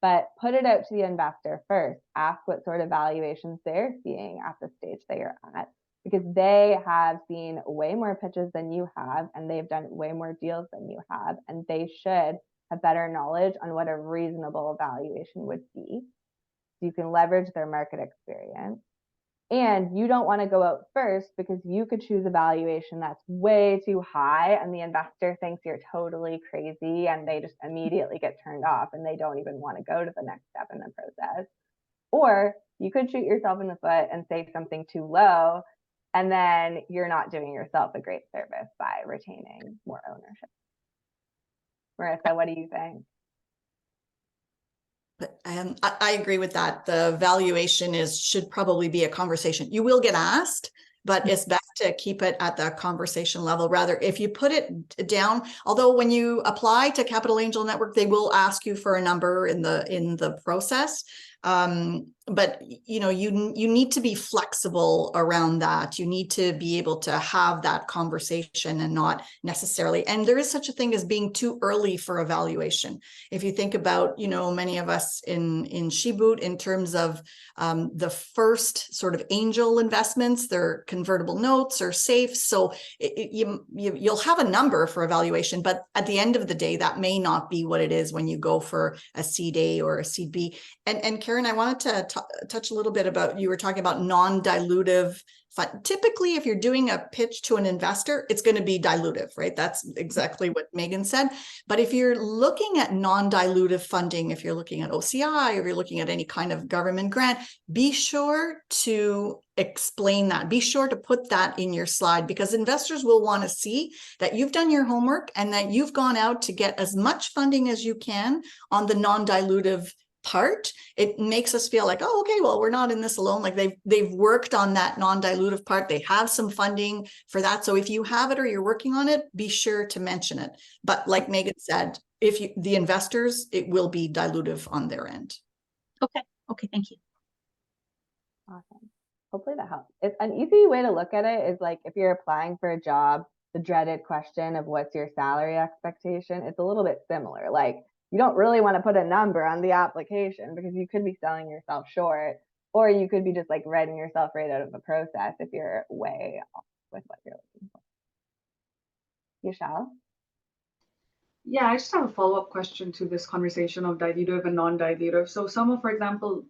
but put it out to the investor first. Ask what sort of valuations they're seeing at the stage that you're at, because they have seen way more pitches than you have, and they've done way more deals than you have, and they should have better knowledge on what a reasonable valuation would be. So you can leverage their market experience. And you don't want to go out first, because you could choose a valuation that's way too high and the investor thinks you're totally crazy and they just immediately get turned off and they don't even want to go to the next step in the process. Or you could shoot yourself in the foot and say something too low, and then you're not doing yourself a great service by retaining more ownership. Marisa, what do you think? But I agree with that. The valuation should probably be a conversation. You will get asked, but it's best to keep it at the conversation level. Rather, if you put it down, although when you apply to Capital Angel Network, they will ask you for a number in the process. But you know, you need to be flexible around that. You need to be able to have that conversation and not necessarily. And there is such a thing as being too early for evaluation. If you think about, you know, many of us in Sheboot, in terms of the first sort of angel investments, they're convertible notes or safes. So you'll have a number for evaluation, but at the end of the day, that may not be what it is when you go for a seed A or a seed B. And Karen, I wanted to touch a little bit about, you were talking about non-dilutive fund. Typically, if you're doing a pitch to an investor, it's going to be dilutive, right? That's exactly what Megan said. But if you're looking at non-dilutive funding, if you're looking at OCI, or if you're looking at any kind of government grant, be sure to explain that. Be sure to put that in your slide, because investors will want to see that you've done your homework and that you've gone out to get as much funding as you can on the non-dilutive part. It makes us feel like, oh, okay, well, we're not in this alone. Like they've worked on that non-dilutive part. They have some funding for that. So if you have it or you're working on it, be sure to mention it. But like Megan said, the investors, it will be dilutive on their end. Okay, thank you. Awesome. Hopefully that helps. It's an easy way to look at it is like, if you're applying for a job, the dreaded question of what's your salary expectation, it's a little bit similar. Like, you don't really want to put a number on the application, because you could be selling yourself short, or you could be just like writing yourself right out of the process if you're way off with what you're looking for. Michelle? Yeah, I just have a follow-up question to this conversation of dilutive and non-dilutive. So some of, for example,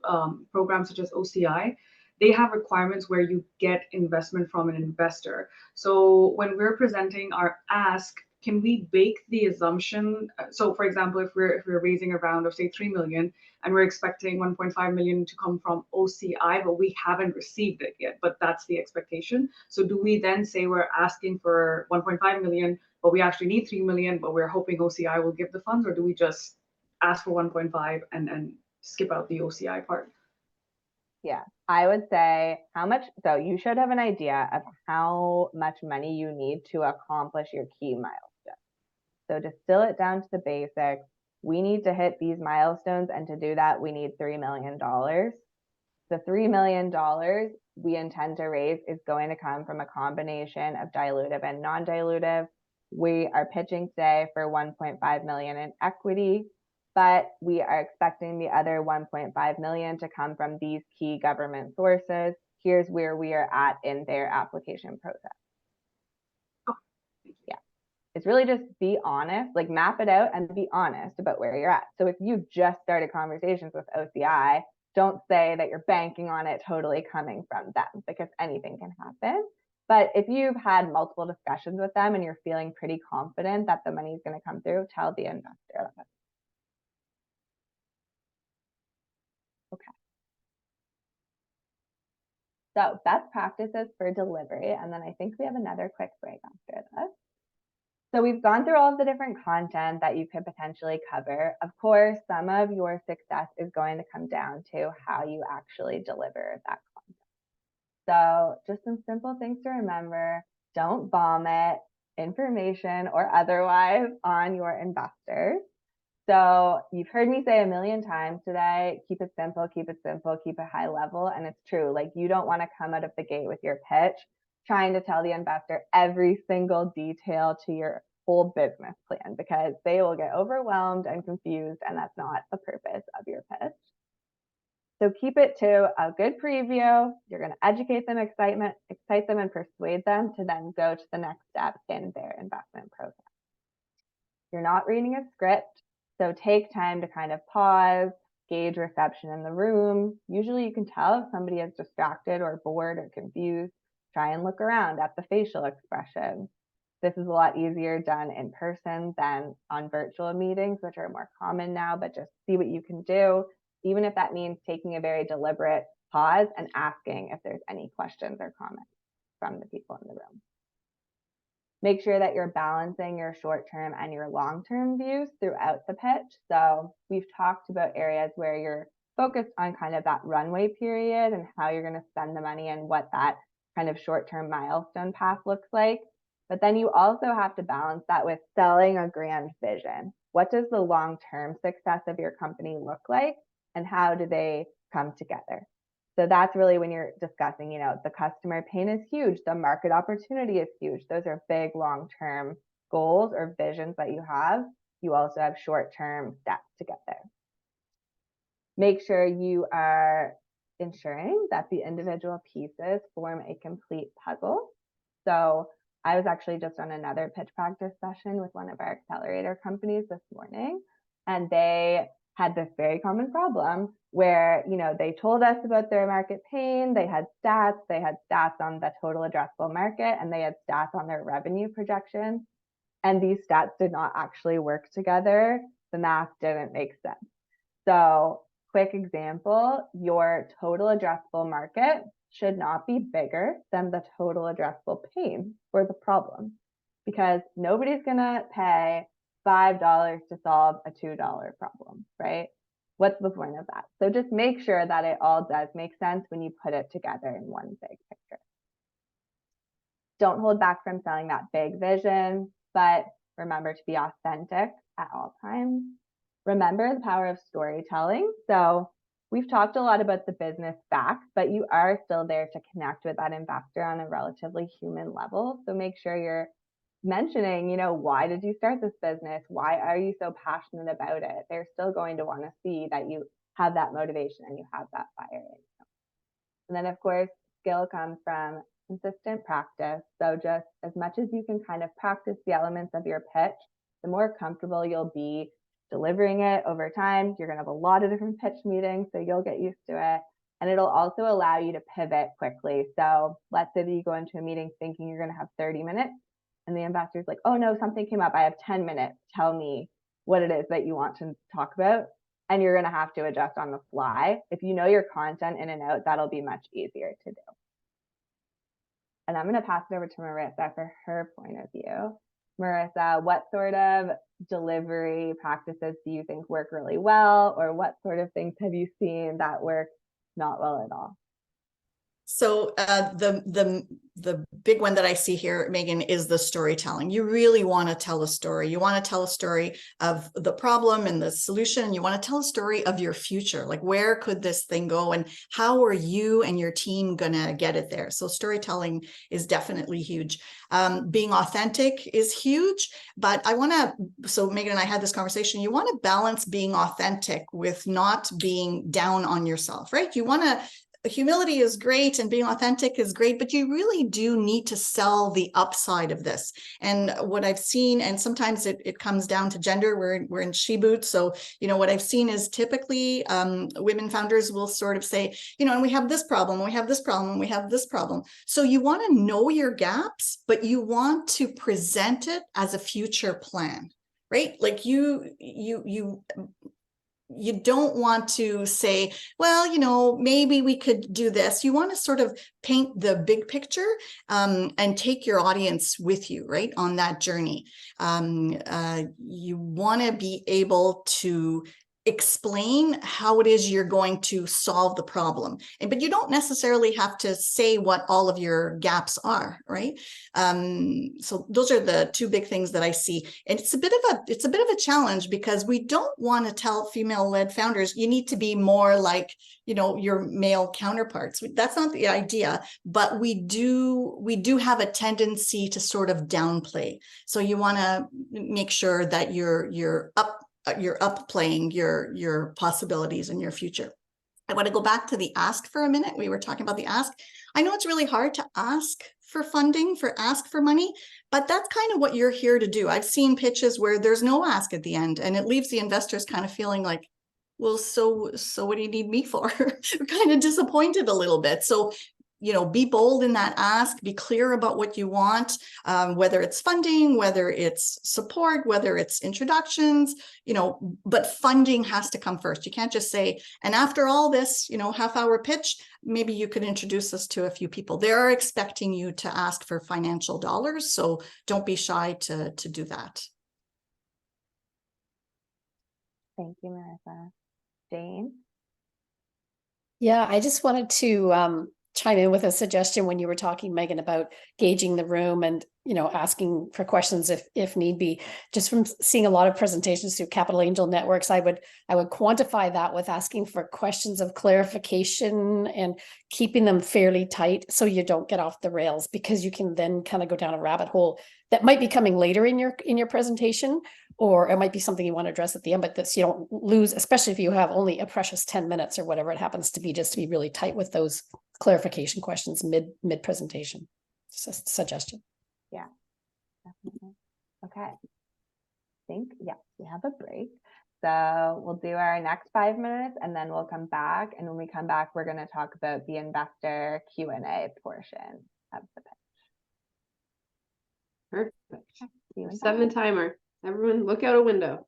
programs such as OCI, they have requirements where you get investment from an investor. So when we're presenting our ask, can we bake the assumption? So for example, if we're raising a round of say 3 million and we're expecting 1.5 million to come from OCI, but we haven't received it yet, but that's the expectation. So do we then say we're asking for 1.5 million, but we actually need 3 million, but we're hoping OCI will give the funds, or do we just ask for 1.5 and skip out the OCI part? Yeah, I would say how much, so you should have an idea of how much money you need to accomplish your key milestones. So distill it down to the basics. We need to hit these milestones, and to do that, we need $3 million. The $3 million we intend to raise is going to come from a combination of dilutive and non-dilutive. We are pitching today for 1.5 million in equity, but we are expecting the other 1.5 million to come from these key government sources. Here's where we are at in their application process. Yeah, it's really just be honest, like map it out and be honest about where you're at. So if you just started conversations with OCI, don't say that you're banking on it totally coming from them, because anything can happen. But if you've had multiple discussions with them and you're feeling pretty confident that the money is going to come through, tell the investor that. Okay. So best practices for delivery. And then I think we have another quick break after this. So we've gone through all of the different content that you could potentially cover. Of course, some of your success is going to come down to how you actually deliver that content. So just some simple things to remember. Don't vomit information or otherwise on your investors. So you've heard me say a million times today, keep it simple, keep it simple, keep it high level. And it's true, like you don't want to come out of the gate with your pitch trying to tell the investor every single detail to your whole business plan, because they will get overwhelmed and confused, and that's not the purpose of your pitch. So keep it to a good preview. You're going to educate them, excite them, and persuade them to then go to the next step in their investment process. You're not reading a script, so take time to kind of pause, gauge reception in the room. Usually you can tell if somebody is distracted or bored or confused. Try and look around at the facial expression. This is a lot easier done in person than on virtual meetings, which are more common now, but just see what you can do, even if that means taking a very deliberate pause and asking if there's any questions or comments from the people in the room. Make sure that you're balancing your short-term and your long-term views throughout the pitch. So we've talked about areas where you're focused on kind of that runway period and how you're going to spend the money and what that kind of short-term milestone path looks like. But then you also have to balance that with selling a grand vision. What does the long-term success of your company look like, and how do they come together? So that's really when you're discussing, the customer pain is huge, the market opportunity is huge. Those are big long-term goals or visions that you have. You also have short-term steps to get there. Make sure you are ensuring that the individual pieces form a complete puzzle. So I was actually just on another pitch practice session with one of our accelerator companies this morning, and they had this very common problem where, they told us about their market pain, they had stats on the total addressable market, and they had stats on their revenue projections. And these stats did not actually work together. The math didn't make sense. So quick example, your total addressable market should not be bigger than the total addressable pain for the problem, because nobody's going to pay $5 to solve a $2 problem, right? What's the point of that? So just make sure that it all does make sense when you put it together in one big picture. Don't hold back from selling that big vision, but remember to be authentic at all times. Remember the power of storytelling. So we've talked a lot about the business facts, but you are still there to connect with that investor on a relatively human level. So make sure you're mentioning, why did you start this business? Why are you so passionate about it? They're still going to want to see that you have that motivation and you have that fire in you. And then, of course, skill comes from consistent practice. So just as much as you can kind of practice the elements of your pitch, the more comfortable you'll be delivering it over time. You're going to have a lot of different pitch meetings, so you'll get used to it. And it'll also allow you to pivot quickly. So let's say that you go into a meeting thinking you're going to have 30 minutes, and the investor's like, oh no, something came up. I have 10 minutes. Tell me what it is that you want to talk about. And you're going to have to adjust on the fly. If you know your content in and out, that'll be much easier to do. And I'm going to pass it over to Marisa for her point of view. Marisa, what sort of delivery practices do you think work really well, or what sort of things have you seen that work not well at all. So the big one that I see here, Megan, is the storytelling. You really want to tell a story. You want to tell a story of the problem and the solution. You want to tell a story of your future. Like, where could this thing go and how are you and your team going to get it there? So storytelling is definitely huge. Being authentic is huge, but I want to, so Megan and I had this conversation, you want to balance being authentic with not being down on yourself, right? You want to, humility is great and being authentic is great, but you really do need to sell the upside of this. And what I've seen, and sometimes it comes down to gender, we're in she boots. So, you know, what I've seen is typically women founders will sort of say, you know, and we have this problem, we have this problem, we have this problem. So you want to know your gaps, but you want to present it as a future plan, right? Like you don't want to say, well, you know, maybe we could do this. You want to sort of paint the big picture and take your audience with you, right, on that journey. You want to be able to explain how it is you're going to solve the problem, but you don't necessarily have to say what all of your gaps are, right? So those are the two big things that I see, and it's a bit of a challenge because we don't want to tell female-led founders you need to be more like, you know, your male counterparts. That's not the idea, but we do have a tendency to sort of downplay. So you want to make sure that you're upplaying your possibilities in your future. I want to go back to the ask for a minute. We were talking about the ask. I know it's really hard to ask for funding, ask for money, but that's kind of what you're here to do. I've seen pitches where there's no ask at the end, and it leaves the investors kind of feeling like, well, so what do you need me for? Kind of disappointed a little bit. So, you know, be bold in that ask, be clear about what you want, whether it's funding, whether it's support, whether it's introductions, you know, but funding has to come first. You can't just say, and after all this, you know, half-hour pitch, maybe you could introduce us to a few people. They're expecting you to ask for financial dollars, so don't be shy to do that. Thank you, Marisa. Jane? Yeah, I just wanted to chime in with a suggestion when you were talking, Megan, about gauging the room and, you know, asking for questions if need be. Just from seeing a lot of presentations through Capital Angel Networks, I would quantify that with asking for questions of clarification and keeping them fairly tight so you don't get off the rails, because you can then kind of go down a rabbit hole that might be coming later in your presentation, or it might be something you want to address at the end, but this you don't lose, especially if you have only a precious 10 minutes or whatever it happens to be, just to be really tight with those clarification questions mid presentation. Suggestion. Yeah, definitely. Okay. I think, yes, we have a break. So we'll do our next 5 minutes and then we'll come back. And when we come back, we're going to talk about the investor Q&A portion of the pitch. Perfect. Set the timer. Everyone look out a window.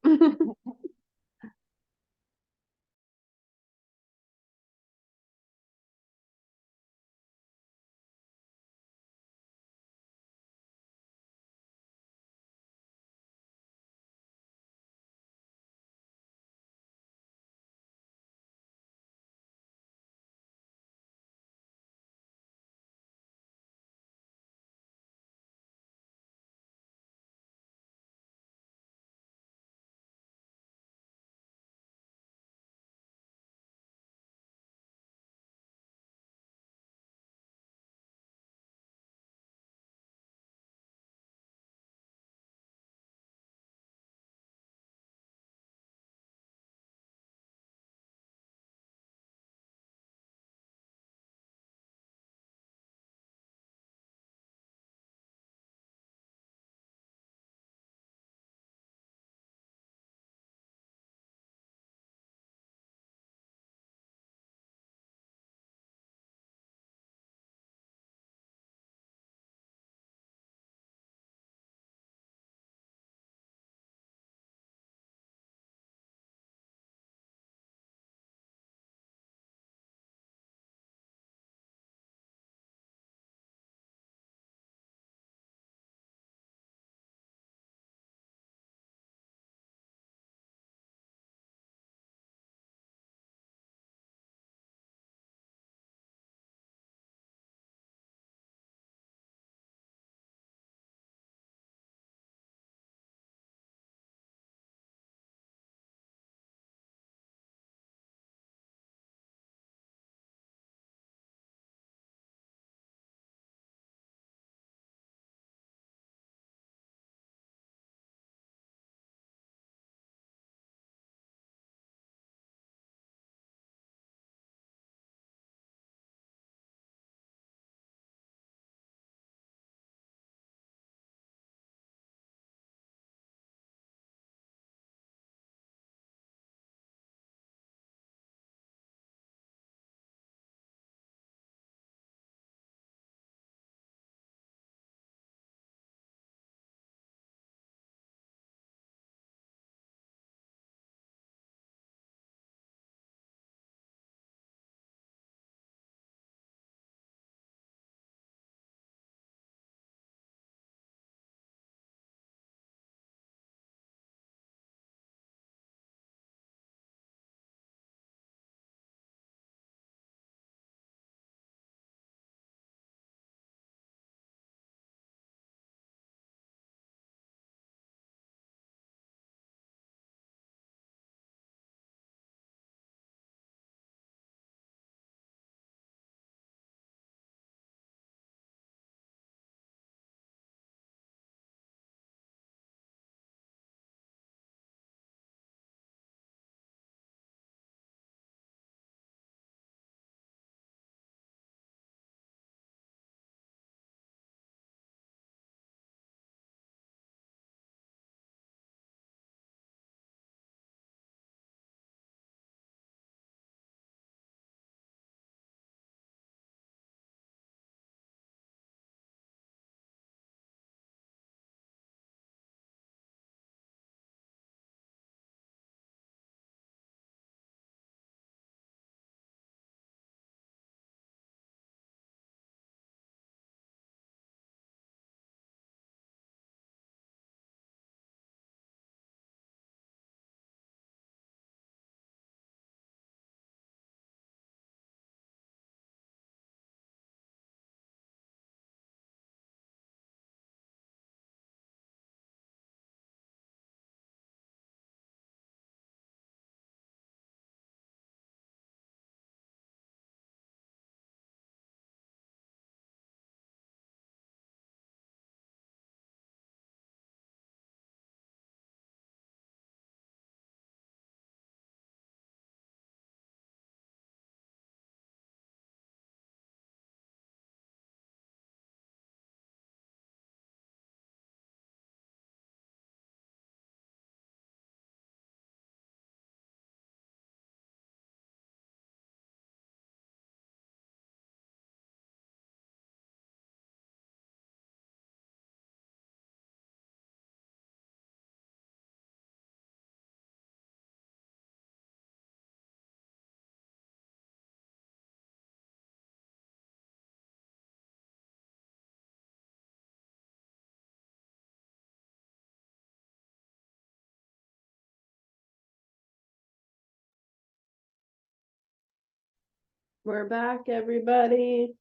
We're back, everybody.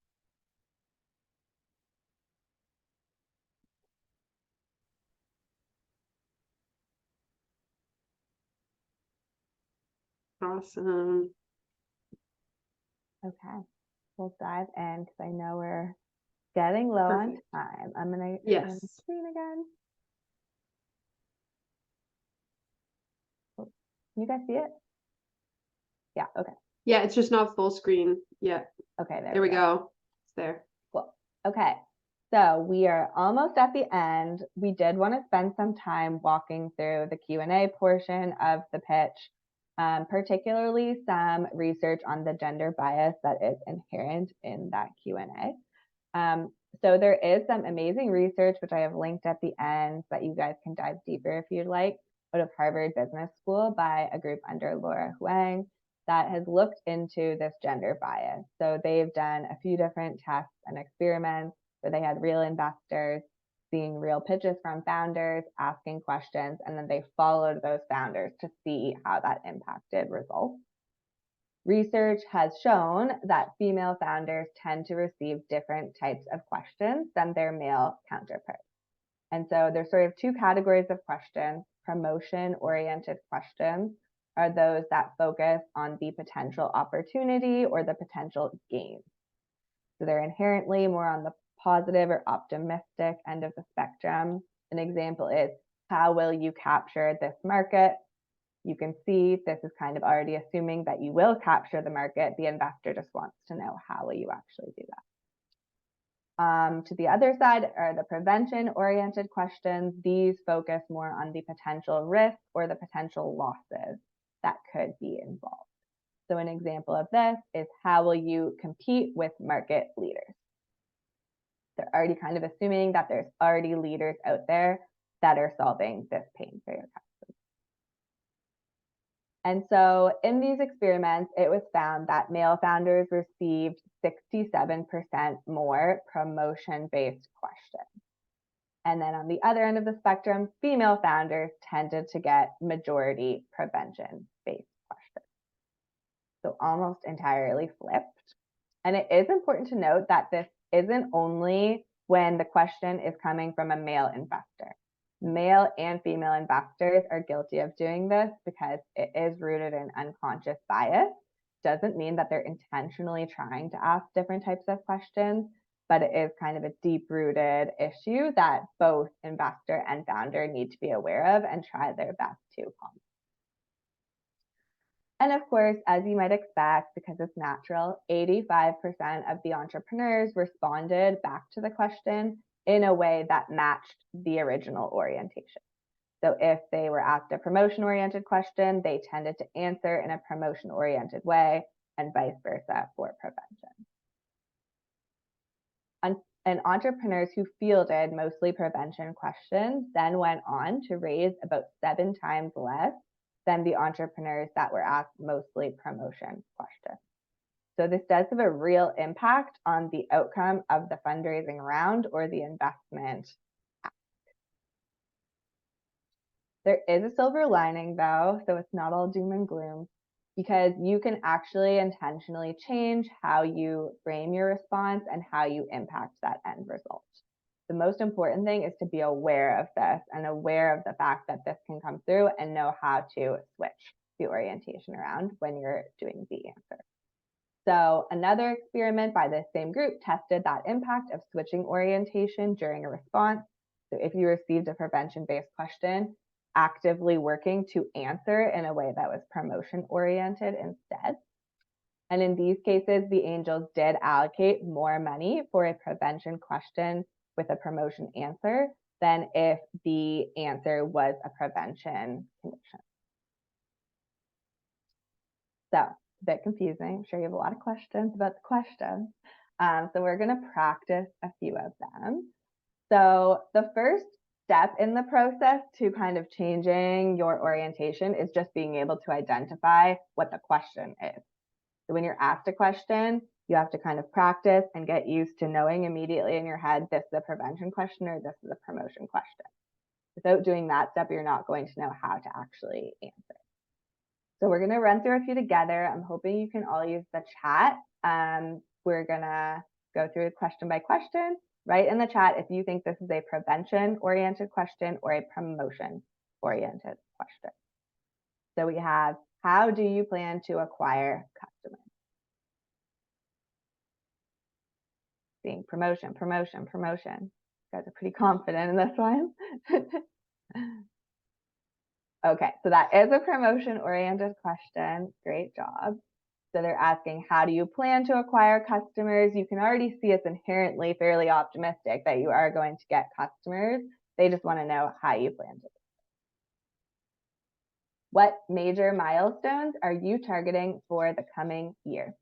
Awesome. Okay, we'll dive in because I know we're getting low on time. I'm gonna share the screen again. Oh, can you guys see it? Yeah, okay. Yeah, it's just not full screen yet. Okay, there we go. It's there. Cool. Okay, so we are almost at the end. We did want to spend some time walking through the Q&A portion of the pitch, particularly some research on the gender bias that is inherent in that Q&A. So there is some amazing research, which I have linked at the end, that you guys can dive deeper if you'd like, out of Harvard Business School by a group under Laura Huang that has looked into this gender bias. So they've done a few different tests and experiments where they had real investors seeing real pitches from founders, asking questions, and then they followed those founders to see how that impacted results. Research has shown that female founders tend to receive different types of questions than their male counterparts. And so there's sort of two categories of questions. Promotion-oriented questions are those that focus on the potential opportunity or the potential gain. So they're inherently more on the positive or optimistic end of the spectrum. An example is, how will you capture this market? You can see this is kind of already assuming that you will capture the market. The investor just wants to know, how will you actually do that? To the other side are the prevention-oriented questions. These focus more on the potential risk or the potential losses that could be involved. So an example of this is, how will you compete with market leaders? They're already kind of assuming that there's already leaders out there that are solving this pain for your customers. And so in these experiments, it was found that male founders received 67% more promotion-based questions. And then on the other end of the spectrum, female founders tended to get majority prevention-based questions. So almost entirely flipped. And it is important to note that this isn't only when the question is coming from a male investor. Male and female investors are guilty of doing this because it is rooted in unconscious bias. Doesn't mean that they're intentionally trying to ask different types of questions, but it is kind of a deep-rooted issue that both investor and founder need to be aware of and try their best to combat. And of course, as you might expect, because it's natural, 85% of the entrepreneurs responded back to the question in a way that matched the original orientation. So if they were asked a promotion-oriented question, they tended to answer in a promotion-oriented way, and vice versa for prevention. And entrepreneurs who fielded mostly prevention questions then went on to raise about 7 times less than the entrepreneurs that were asked mostly promotion questions. So this does have a real impact on the outcome of the fundraising round or the investment. There is a silver lining though, so it's not all doom and gloom, because you can actually intentionally change how you frame your response and how you impact that end result. The most important thing is to be aware of this and aware of the fact that this can come through and know how to switch the orientation around when you're doing the answer. So another experiment by the same group tested that impact of switching orientation during a response. So if you received a prevention-based question, actively working to answer in a way that was promotion-oriented instead. And in these cases, the angels did allocate more money for a prevention question with a promotion answer than if the answer was a prevention condition. So a bit confusing. I'm sure you have a lot of questions about the questions. So we're going to practice a few of them. So the first step in the process to kind of changing your orientation is just being able to identify what the question is. So when you're asked a question, you have to kind of practice and get used to knowing immediately in your head, this is a prevention question or this is a promotion question. Without doing that step, you're not going to know how to actually answer. So we're gonna run through a few together. I'm hoping you can all use the chat. We're gonna go through question by question. Write in the chat if you think this is a prevention-oriented question or a promotion-oriented question. So we have, how do you plan to acquire customers? Seeing promotion, promotion, promotion. You guys are pretty confident in this one. Okay, so that is a promotion-oriented question. Great job. So they're asking, how do you plan to acquire customers? You can already see it's inherently fairly optimistic that you are going to get customers. They just want to know how you plan to. What major milestones are you targeting for the coming year?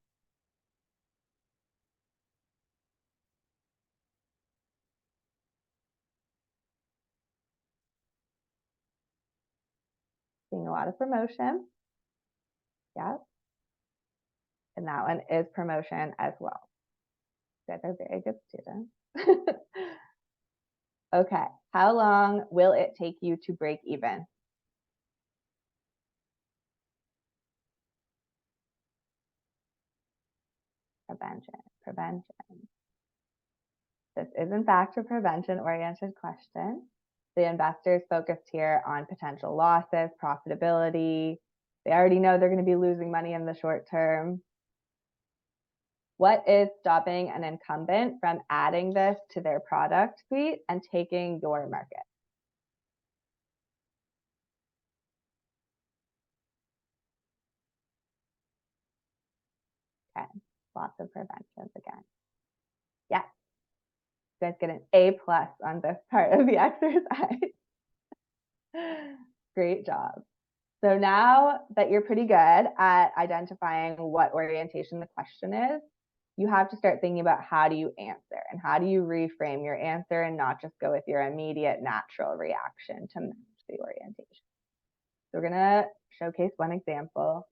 Seeing a lot of promotion. Yeah. And that one is promotion as well. You guys are very good students. Okay, how long will it take you to break even? Prevention. This is in fact a prevention-oriented question. The investors focused here on potential losses, profitability. They already know they're going to be losing money in the short term. What is stopping an incumbent from adding this to their product suite and taking your market? Okay, lots of preventions again. Yeah. You guys get an A+ on this part of the exercise. Great job. So now that you're pretty good at identifying what orientation the question is, you have to start thinking about how do you answer and how do you reframe your answer and not just go with your immediate natural reaction to match the orientation. So we're going to showcase one example.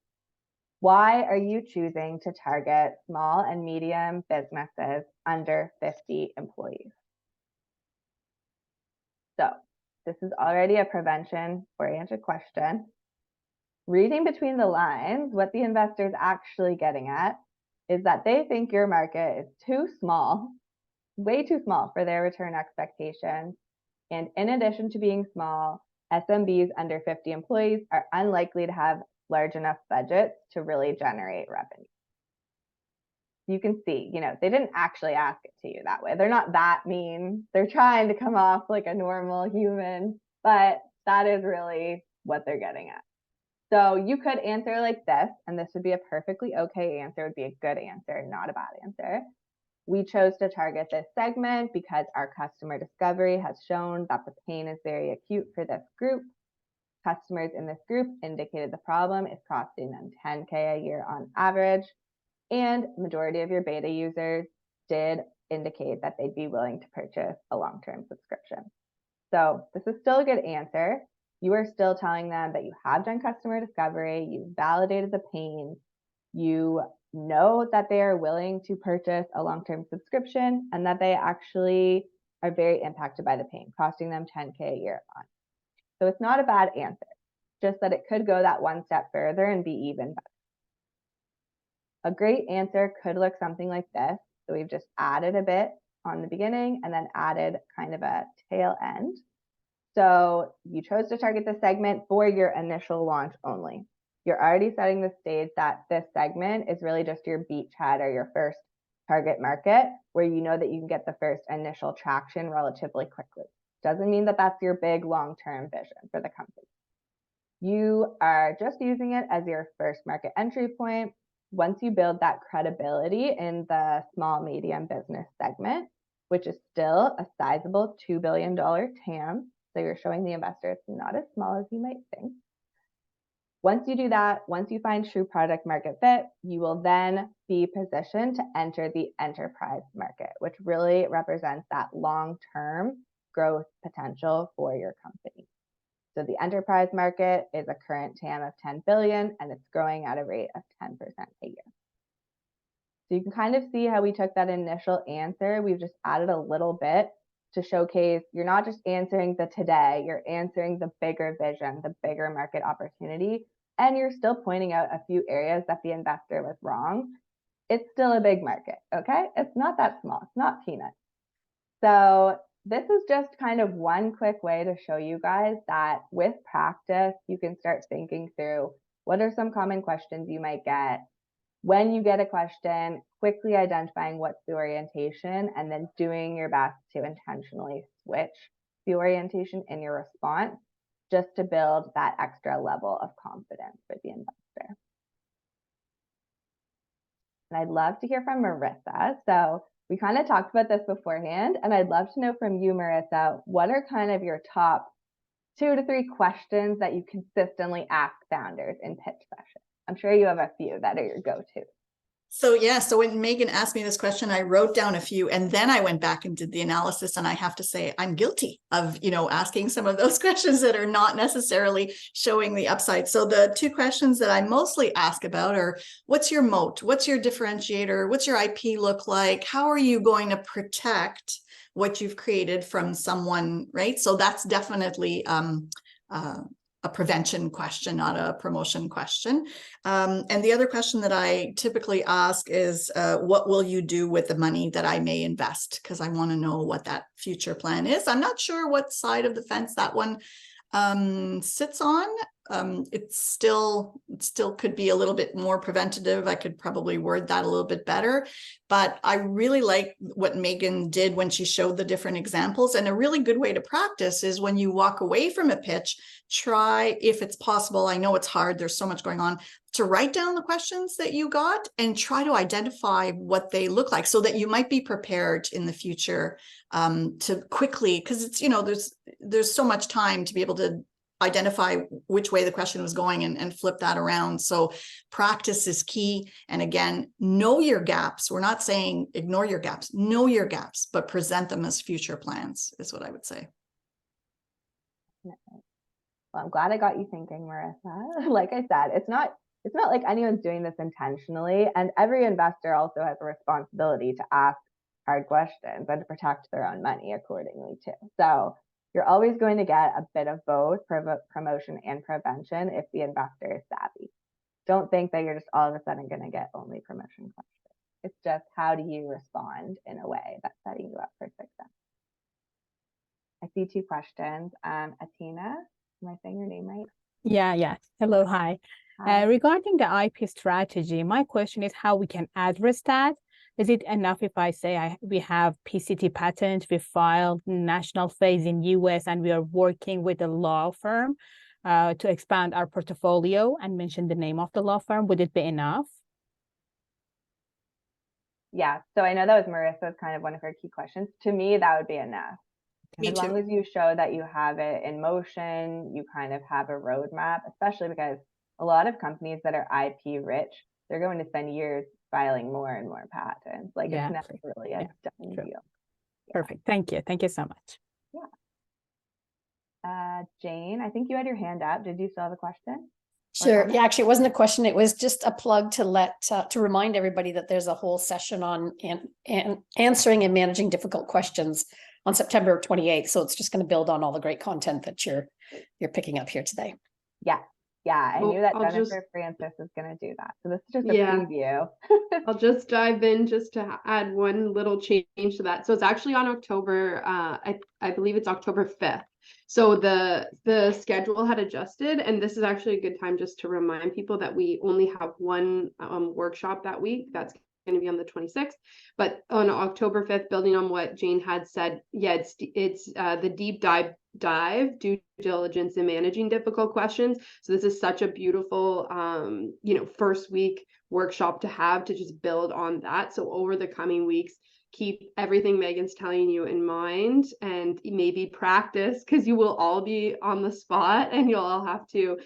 Why are you choosing to target small and medium businesses under 50 employees? So this is already a prevention-oriented question. Reading between the lines, what the investor is actually getting at is that they think your market is too small, way too small for their return expectations. And in addition to being small, SMBs under 50 employees are unlikely to have large enough budgets to really generate revenue. You can see, they didn't actually ask it to you that way. They're not that mean. They're trying to come off like a normal human, but that is really what they're getting at. So you could answer like this, and this would be a perfectly okay answer. It would be a good answer, not a bad answer. We chose to target this segment because our customer discovery has shown that the pain is very acute for this group. Customers in this group indicated the problem is costing them $10K a year on average, and majority of your beta users did indicate that they'd be willing to purchase a long-term subscription. So this is still a good answer. You are still telling them that you have done customer discovery, you've validated the pain, you know that they are willing to purchase a long-term subscription, and that they actually are very impacted by the pain, costing them $10K a year on. So it's not a bad answer, just that it could go that one step further and be even better. A great answer could look something like this. So we've just added a bit on the beginning and then added kind of a tail end. So you chose to target the segment for your initial launch only. You're already setting the stage that this segment is really just your beachhead or your first target market, where you know that you can get the first initial traction relatively quickly. Doesn't mean that that's your big long-term vision for the company. You are just using it as your first market entry point. Once you build that credibility in the small, medium business segment, which is still a sizable $2 billion TAM, so you're showing the investor it's not as small as you might think. Once you do that, once you find true product market fit, you will then be positioned to enter the enterprise market, which really represents that long-term growth potential for your company. So the enterprise market is a current TAM of 10 billion, and it's growing at a rate of 10% a year. So you can kind of see how we took that initial answer. We've just added a little bit to showcase you're not just answering the today, you're answering the bigger vision, the bigger market opportunity, and you're still pointing out a few areas that the investor was wrong, it's still a big market, okay? It's not that small, it's not peanuts. So this is just kind of one quick way to show you guys that with practice, you can start thinking through what are some common questions you might get. When you get a question, quickly identifying what's the orientation and then doing your best to intentionally switch the orientation in your response just to build that extra level of confidence for the investor. And I'd love to hear from Marisa. So we kind of talked about this beforehand, and I'd love to know from you, Marisa, what are kind of your top 2 to 3 questions that you consistently ask founders in pitch sessions? I'm sure you have a few that are your go-to. So yeah, so when Megan asked me this question, I wrote down a few and then I went back and did the analysis, and I have to say I'm guilty of, asking some of those questions that are not necessarily showing the upside. So the 2 questions that I mostly ask about are, what's your moat? What's your differentiator? What's your IP look like? How are you going to protect what you've created from someone, right? So that's definitely a prevention question, not a promotion question. And the other question that I typically ask is, what will you do with the money that I may invest? Because I want to know what that future plan is. I'm not sure what side of the fence that one sits on. It still could be a little bit more preventative. I could probably word that a little bit better, but I really like what Megan did when she showed the different examples. And a really good way to practice is when you walk away from a pitch, try, if it's possible, I know it's hard, there's so much going on, to write down the questions that you got and try to identify what they look like so that you might be prepared in the future to quickly, because it's, there's so much time to be able to identify which way the question was going and flip that around. So practice is key. And again, know your gaps. We're not saying ignore your gaps, know your gaps, but present them as future plans is what I would say. Well, I'm glad I got you thinking, Marisa. Like I said, it's not like anyone's doing this intentionally, and every investor also has a responsibility to ask hard questions and to protect their own money accordingly too. So you're always going to get a bit of both promotion and prevention if the investor is savvy. Don't think that you're just all of a sudden going to get only promotion questions. It's just, how do you respond in a way that's setting you up for success? I see 2 questions. Atina, am I saying your name right? Yeah. Hello, hi. Regarding the IP strategy, my question is how we can address that. Is it enough if I say we have PCT patent, we filed national phase in US, and we are working with a law firm to expand our portfolio and mention the name of the law firm? Would it be enough? Yeah, so I know that was Marisa's kind of one of her key questions. To me, that would be enough. As long as you show that you have it in motion, you kind of have a roadmap, especially because a lot of companies that are IP rich, they're going to spend years filing more and more patents. Like, it's never really a done deal. Perfect. Thank you. Thank you so much. Yeah. Jane, I think you had your hand up. Did you still have a question? Sure. Yeah, actually, it wasn't a question. It was just a plug to to remind everybody that there's a whole session on answering and managing difficult questions on September 28th. So it's just going to build on all the great content that you're picking up here today. Yeah, I knew that Jennifer Francis is going to do that. So this is just a preview. I'll just dive in just to add one little change to that. So it's actually on October, I believe it's October 5th. So the schedule had adjusted, and this is actually a good time just to remind people that we only have one workshop that week. That's going to be on the 26th, but on October 5th, building on what Jane had said, it's the deep dive due diligence and managing difficult questions. So this is such a beautiful first week workshop to have to just build on that. So over the coming weeks, keep everything Megan's telling you in mind and maybe practice, because you will all be on the spot and you'll all have to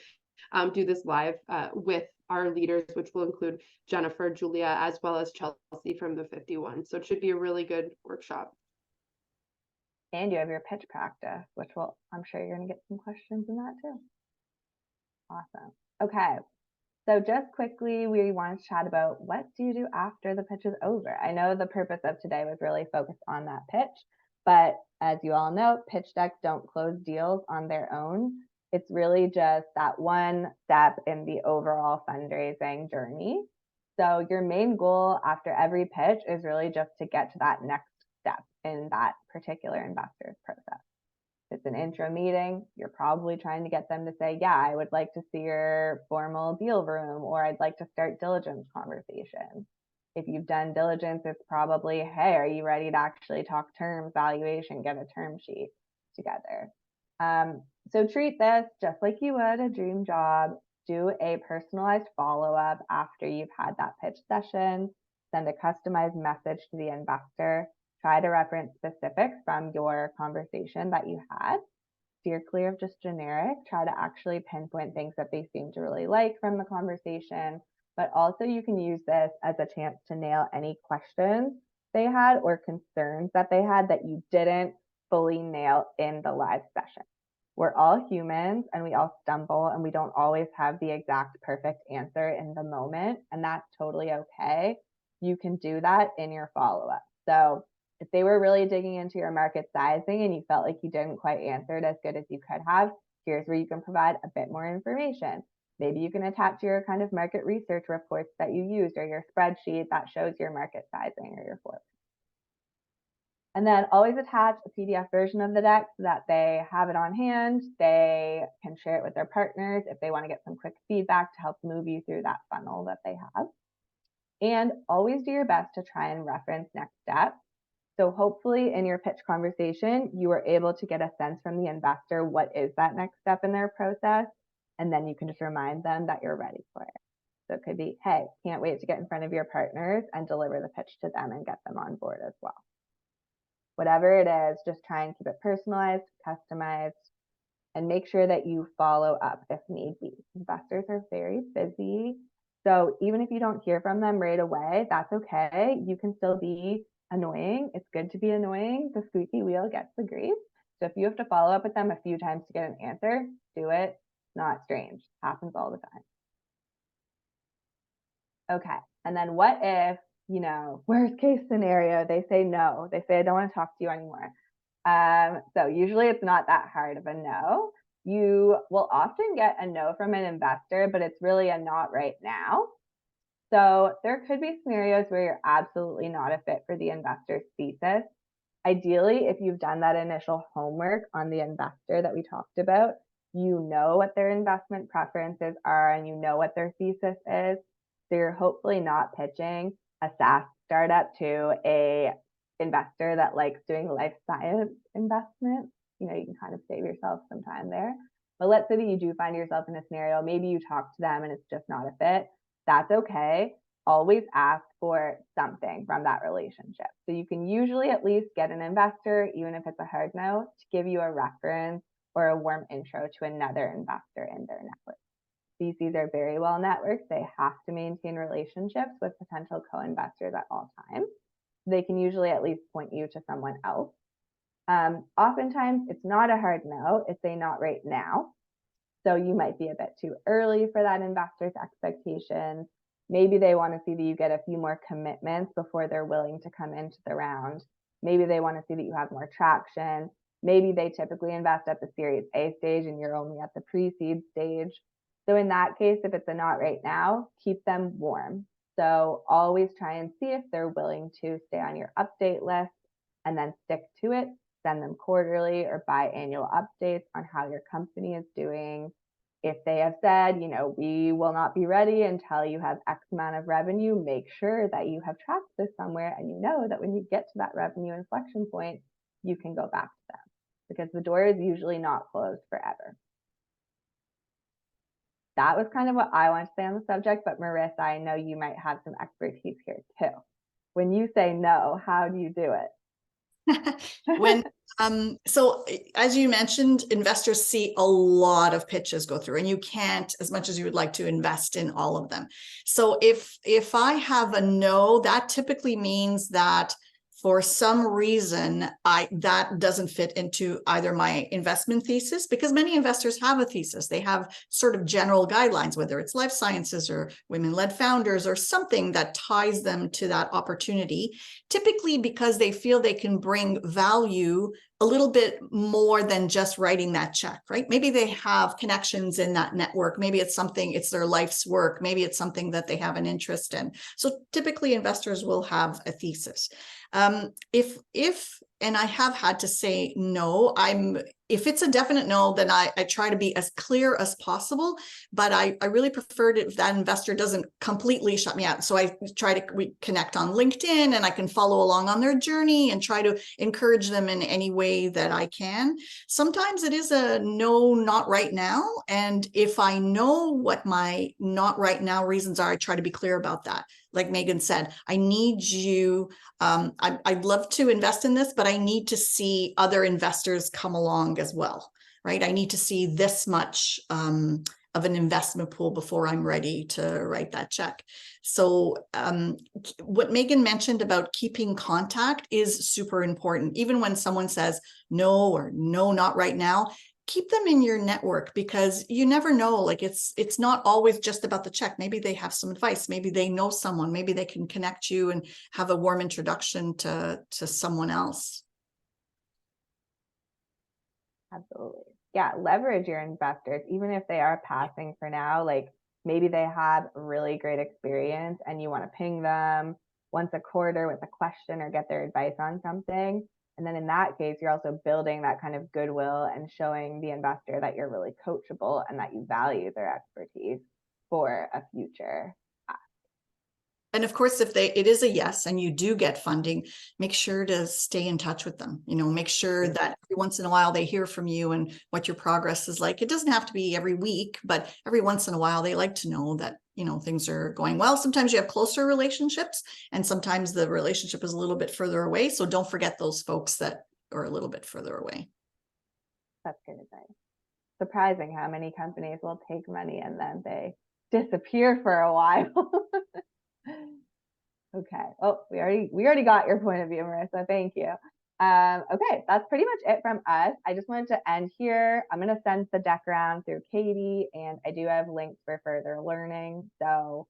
do this live with our leaders, which will include Jennifer, Julia, as well as Chelsea from the 51. So it should be a really good workshop. And you have your pitch practice, which I'm sure you're going to get some questions in that too. Awesome. Okay. So just quickly, we want to chat about what do you do after the pitch is over? I know the purpose of today was really focused on that pitch, but as you all know, pitch decks don't close deals on their own. It's really just that one step in the overall fundraising journey. So your main goal after every pitch is really just to get to that next step in that particular investor's process. If it's an intro meeting, you're probably trying to get them to say, yeah, I would like to see your formal deal room, or I'd like to start diligence conversations. If you've done diligence, it's probably, hey, are you ready to actually talk terms, valuation, get a term sheet together? So treat this just like you would a dream job. Do a personalized follow-up after you've had that pitch session. Send a customized message to the investor. Try to reference specifics from your conversation that you had. Steer clear of just generic. Try to actually pinpoint things that they seem to really like from the conversation. But also you can use this as a chance to nail any questions they had or concerns that they had that you didn't fully nail in the live session. We're all humans and we all stumble and we don't always have the exact perfect answer in the moment, and that's totally okay. You can do that in your follow-up. So if they were really digging into your market sizing and you felt like you didn't quite answer it as good as you could have, here's where you can provide a bit more information. Maybe you can attach your kind of market research reports that you used or your spreadsheet that shows your market sizing or your forecast. And then always attach a PDF version of the deck so that they have it on hand. They can share it with their partners if they want to get some quick feedback to help move you through that funnel that they have. And always do your best to try and reference next steps. So hopefully in your pitch conversation, you were able to get a sense from the investor, what is that next step in their process? And then you can just remind them that you're ready for it. So it could be, hey, can't wait to get in front of your partners and deliver the pitch to them and get them on board as well. Whatever it is, just try and keep it personalized, customized, and make sure that you follow up if need be. Investors are very busy. So even if you don't hear from them right away, that's okay. You can still be annoying. It's good to be annoying. The squeaky wheel gets the grease. So if you have to follow up with them a few times to get an answer, do it. Not strange. Happens all the time. Okay. And then what if, worst case scenario, they say no. They say, I don't want to talk to you anymore. So usually it's not that hard of a no. You will often get a no from an investor, but it's really a not right now. So there could be scenarios where you're absolutely not a fit for the investor's thesis. Ideally, if you've done that initial homework on the investor that we talked about, you know what their investment preferences are and you know what their thesis is. So you're hopefully not pitching a SaaS startup to a investor that likes doing life science investments. You can kind of save yourself some time there. But let's say that you do find yourself in a scenario, maybe you talk to them and it's just not a fit. That's okay. Always ask for something from that relationship. So you can usually at least get an investor, even if it's a hard no, to give you a reference or a warm intro to another investor in their network. VCs are very well networked. They have to maintain relationships with potential co-investors at all times. They can usually at least point you to someone else. Oftentimes, it's not a hard no. It's a not right now. So you might be a bit too early for that investor's expectations. Maybe they want to see that you get a few more commitments before they're willing to come into the round. Maybe they want to see that you have more traction. Maybe they typically invest at the Series A stage and you're only at the pre-seed stage. So in that case, if it's a not right now, keep them warm. So always try and see if they're willing to stay on your update list and then stick to it. Send them quarterly or biannual updates on how your company is doing. If they have said, we will not be ready until you have X amount of revenue, make sure that you have tracked this somewhere and you know that when you get to that revenue inflection point, you can go back to them because the door is usually not closed forever. That was kind of what I want to say on the subject, but Marisa, I know you might have some expertise here too. When you say no, how do you do it? So as you mentioned, investors see a lot of pitches go through and you can't, as much as you would like to, invest in all of them. So if I have a no, that typically means that for some reason, that doesn't fit into either my investment thesis, because many investors have a thesis. They have sort of general guidelines, whether it's life sciences or women-led founders or something that ties them to that opportunity, typically because they feel they can bring value a little bit more than just writing that check, right? Maybe they have connections in that network. Maybe it's something, it's their life's work. Maybe it's something that they have an interest in. So typically investors will have a thesis. And I have had to say no, if it's a definite no, then I try to be as clear as possible, but I really preferred it if that investor doesn't completely shut me out. So I try to connect on LinkedIn, and I can follow along on their journey and try to encourage them in any way that I can. Sometimes it is a no, not right now. And if I know what my not right now reasons are, I try to be clear about that. Like Megan said, I need you, I'd love to invest in this, but I need to see other investors come along as well, right? I need to see this much of an investment pool before I'm ready to write that check. So what Megan mentioned about keeping contact is super important. Even when someone says no or no, not right now, keep them in your network, because you never know, like it's not always just about the check. Maybe they have some advice, maybe they know someone, maybe they can connect you and have a warm introduction to someone else. Absolutely. Yeah, leverage your investors, even if they are passing for now. Like maybe they have a really great experience and you want to ping them once a quarter with a question or get their advice on something. And then in that case, you're also building that kind of goodwill and showing the investor that you're really coachable and that you value their expertise for a future. And of course, if it is a yes and you do get funding, make sure to stay in touch with them. Make sure that every once in a while they hear from you and what your progress is like. It doesn't have to be every week, but every once in a while they like to know that, things are going well. Sometimes you have closer relationships and sometimes the relationship is a little bit further away. So don't forget those folks that are a little bit further away. That's good advice. Surprising how many companies will take money and then they disappear for a while. Okay. Oh, we already got your point of view, Marisa. Thank you. Okay, that's pretty much it from us. I just wanted to end here. I'm going to send the deck around through Katie, and I do have links for further learning. So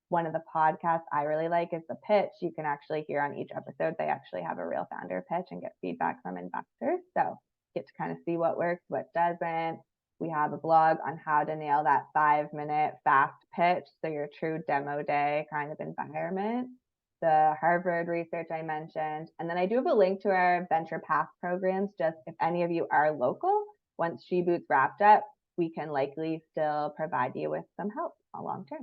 one of the podcasts I really like is The Pitch. You can actually hear on each episode, they actually have a real founder pitch and get feedback from investors. So get to kind of see what works, what doesn't. We have a blog on how to nail that 5-minute fast pitch, so your true demo day kind of environment. The Harvard research I mentioned. And then I do have a link to our Venture Path programs, just if any of you are local. Once She Boots wrapped up, we can likely still provide you with some help long term.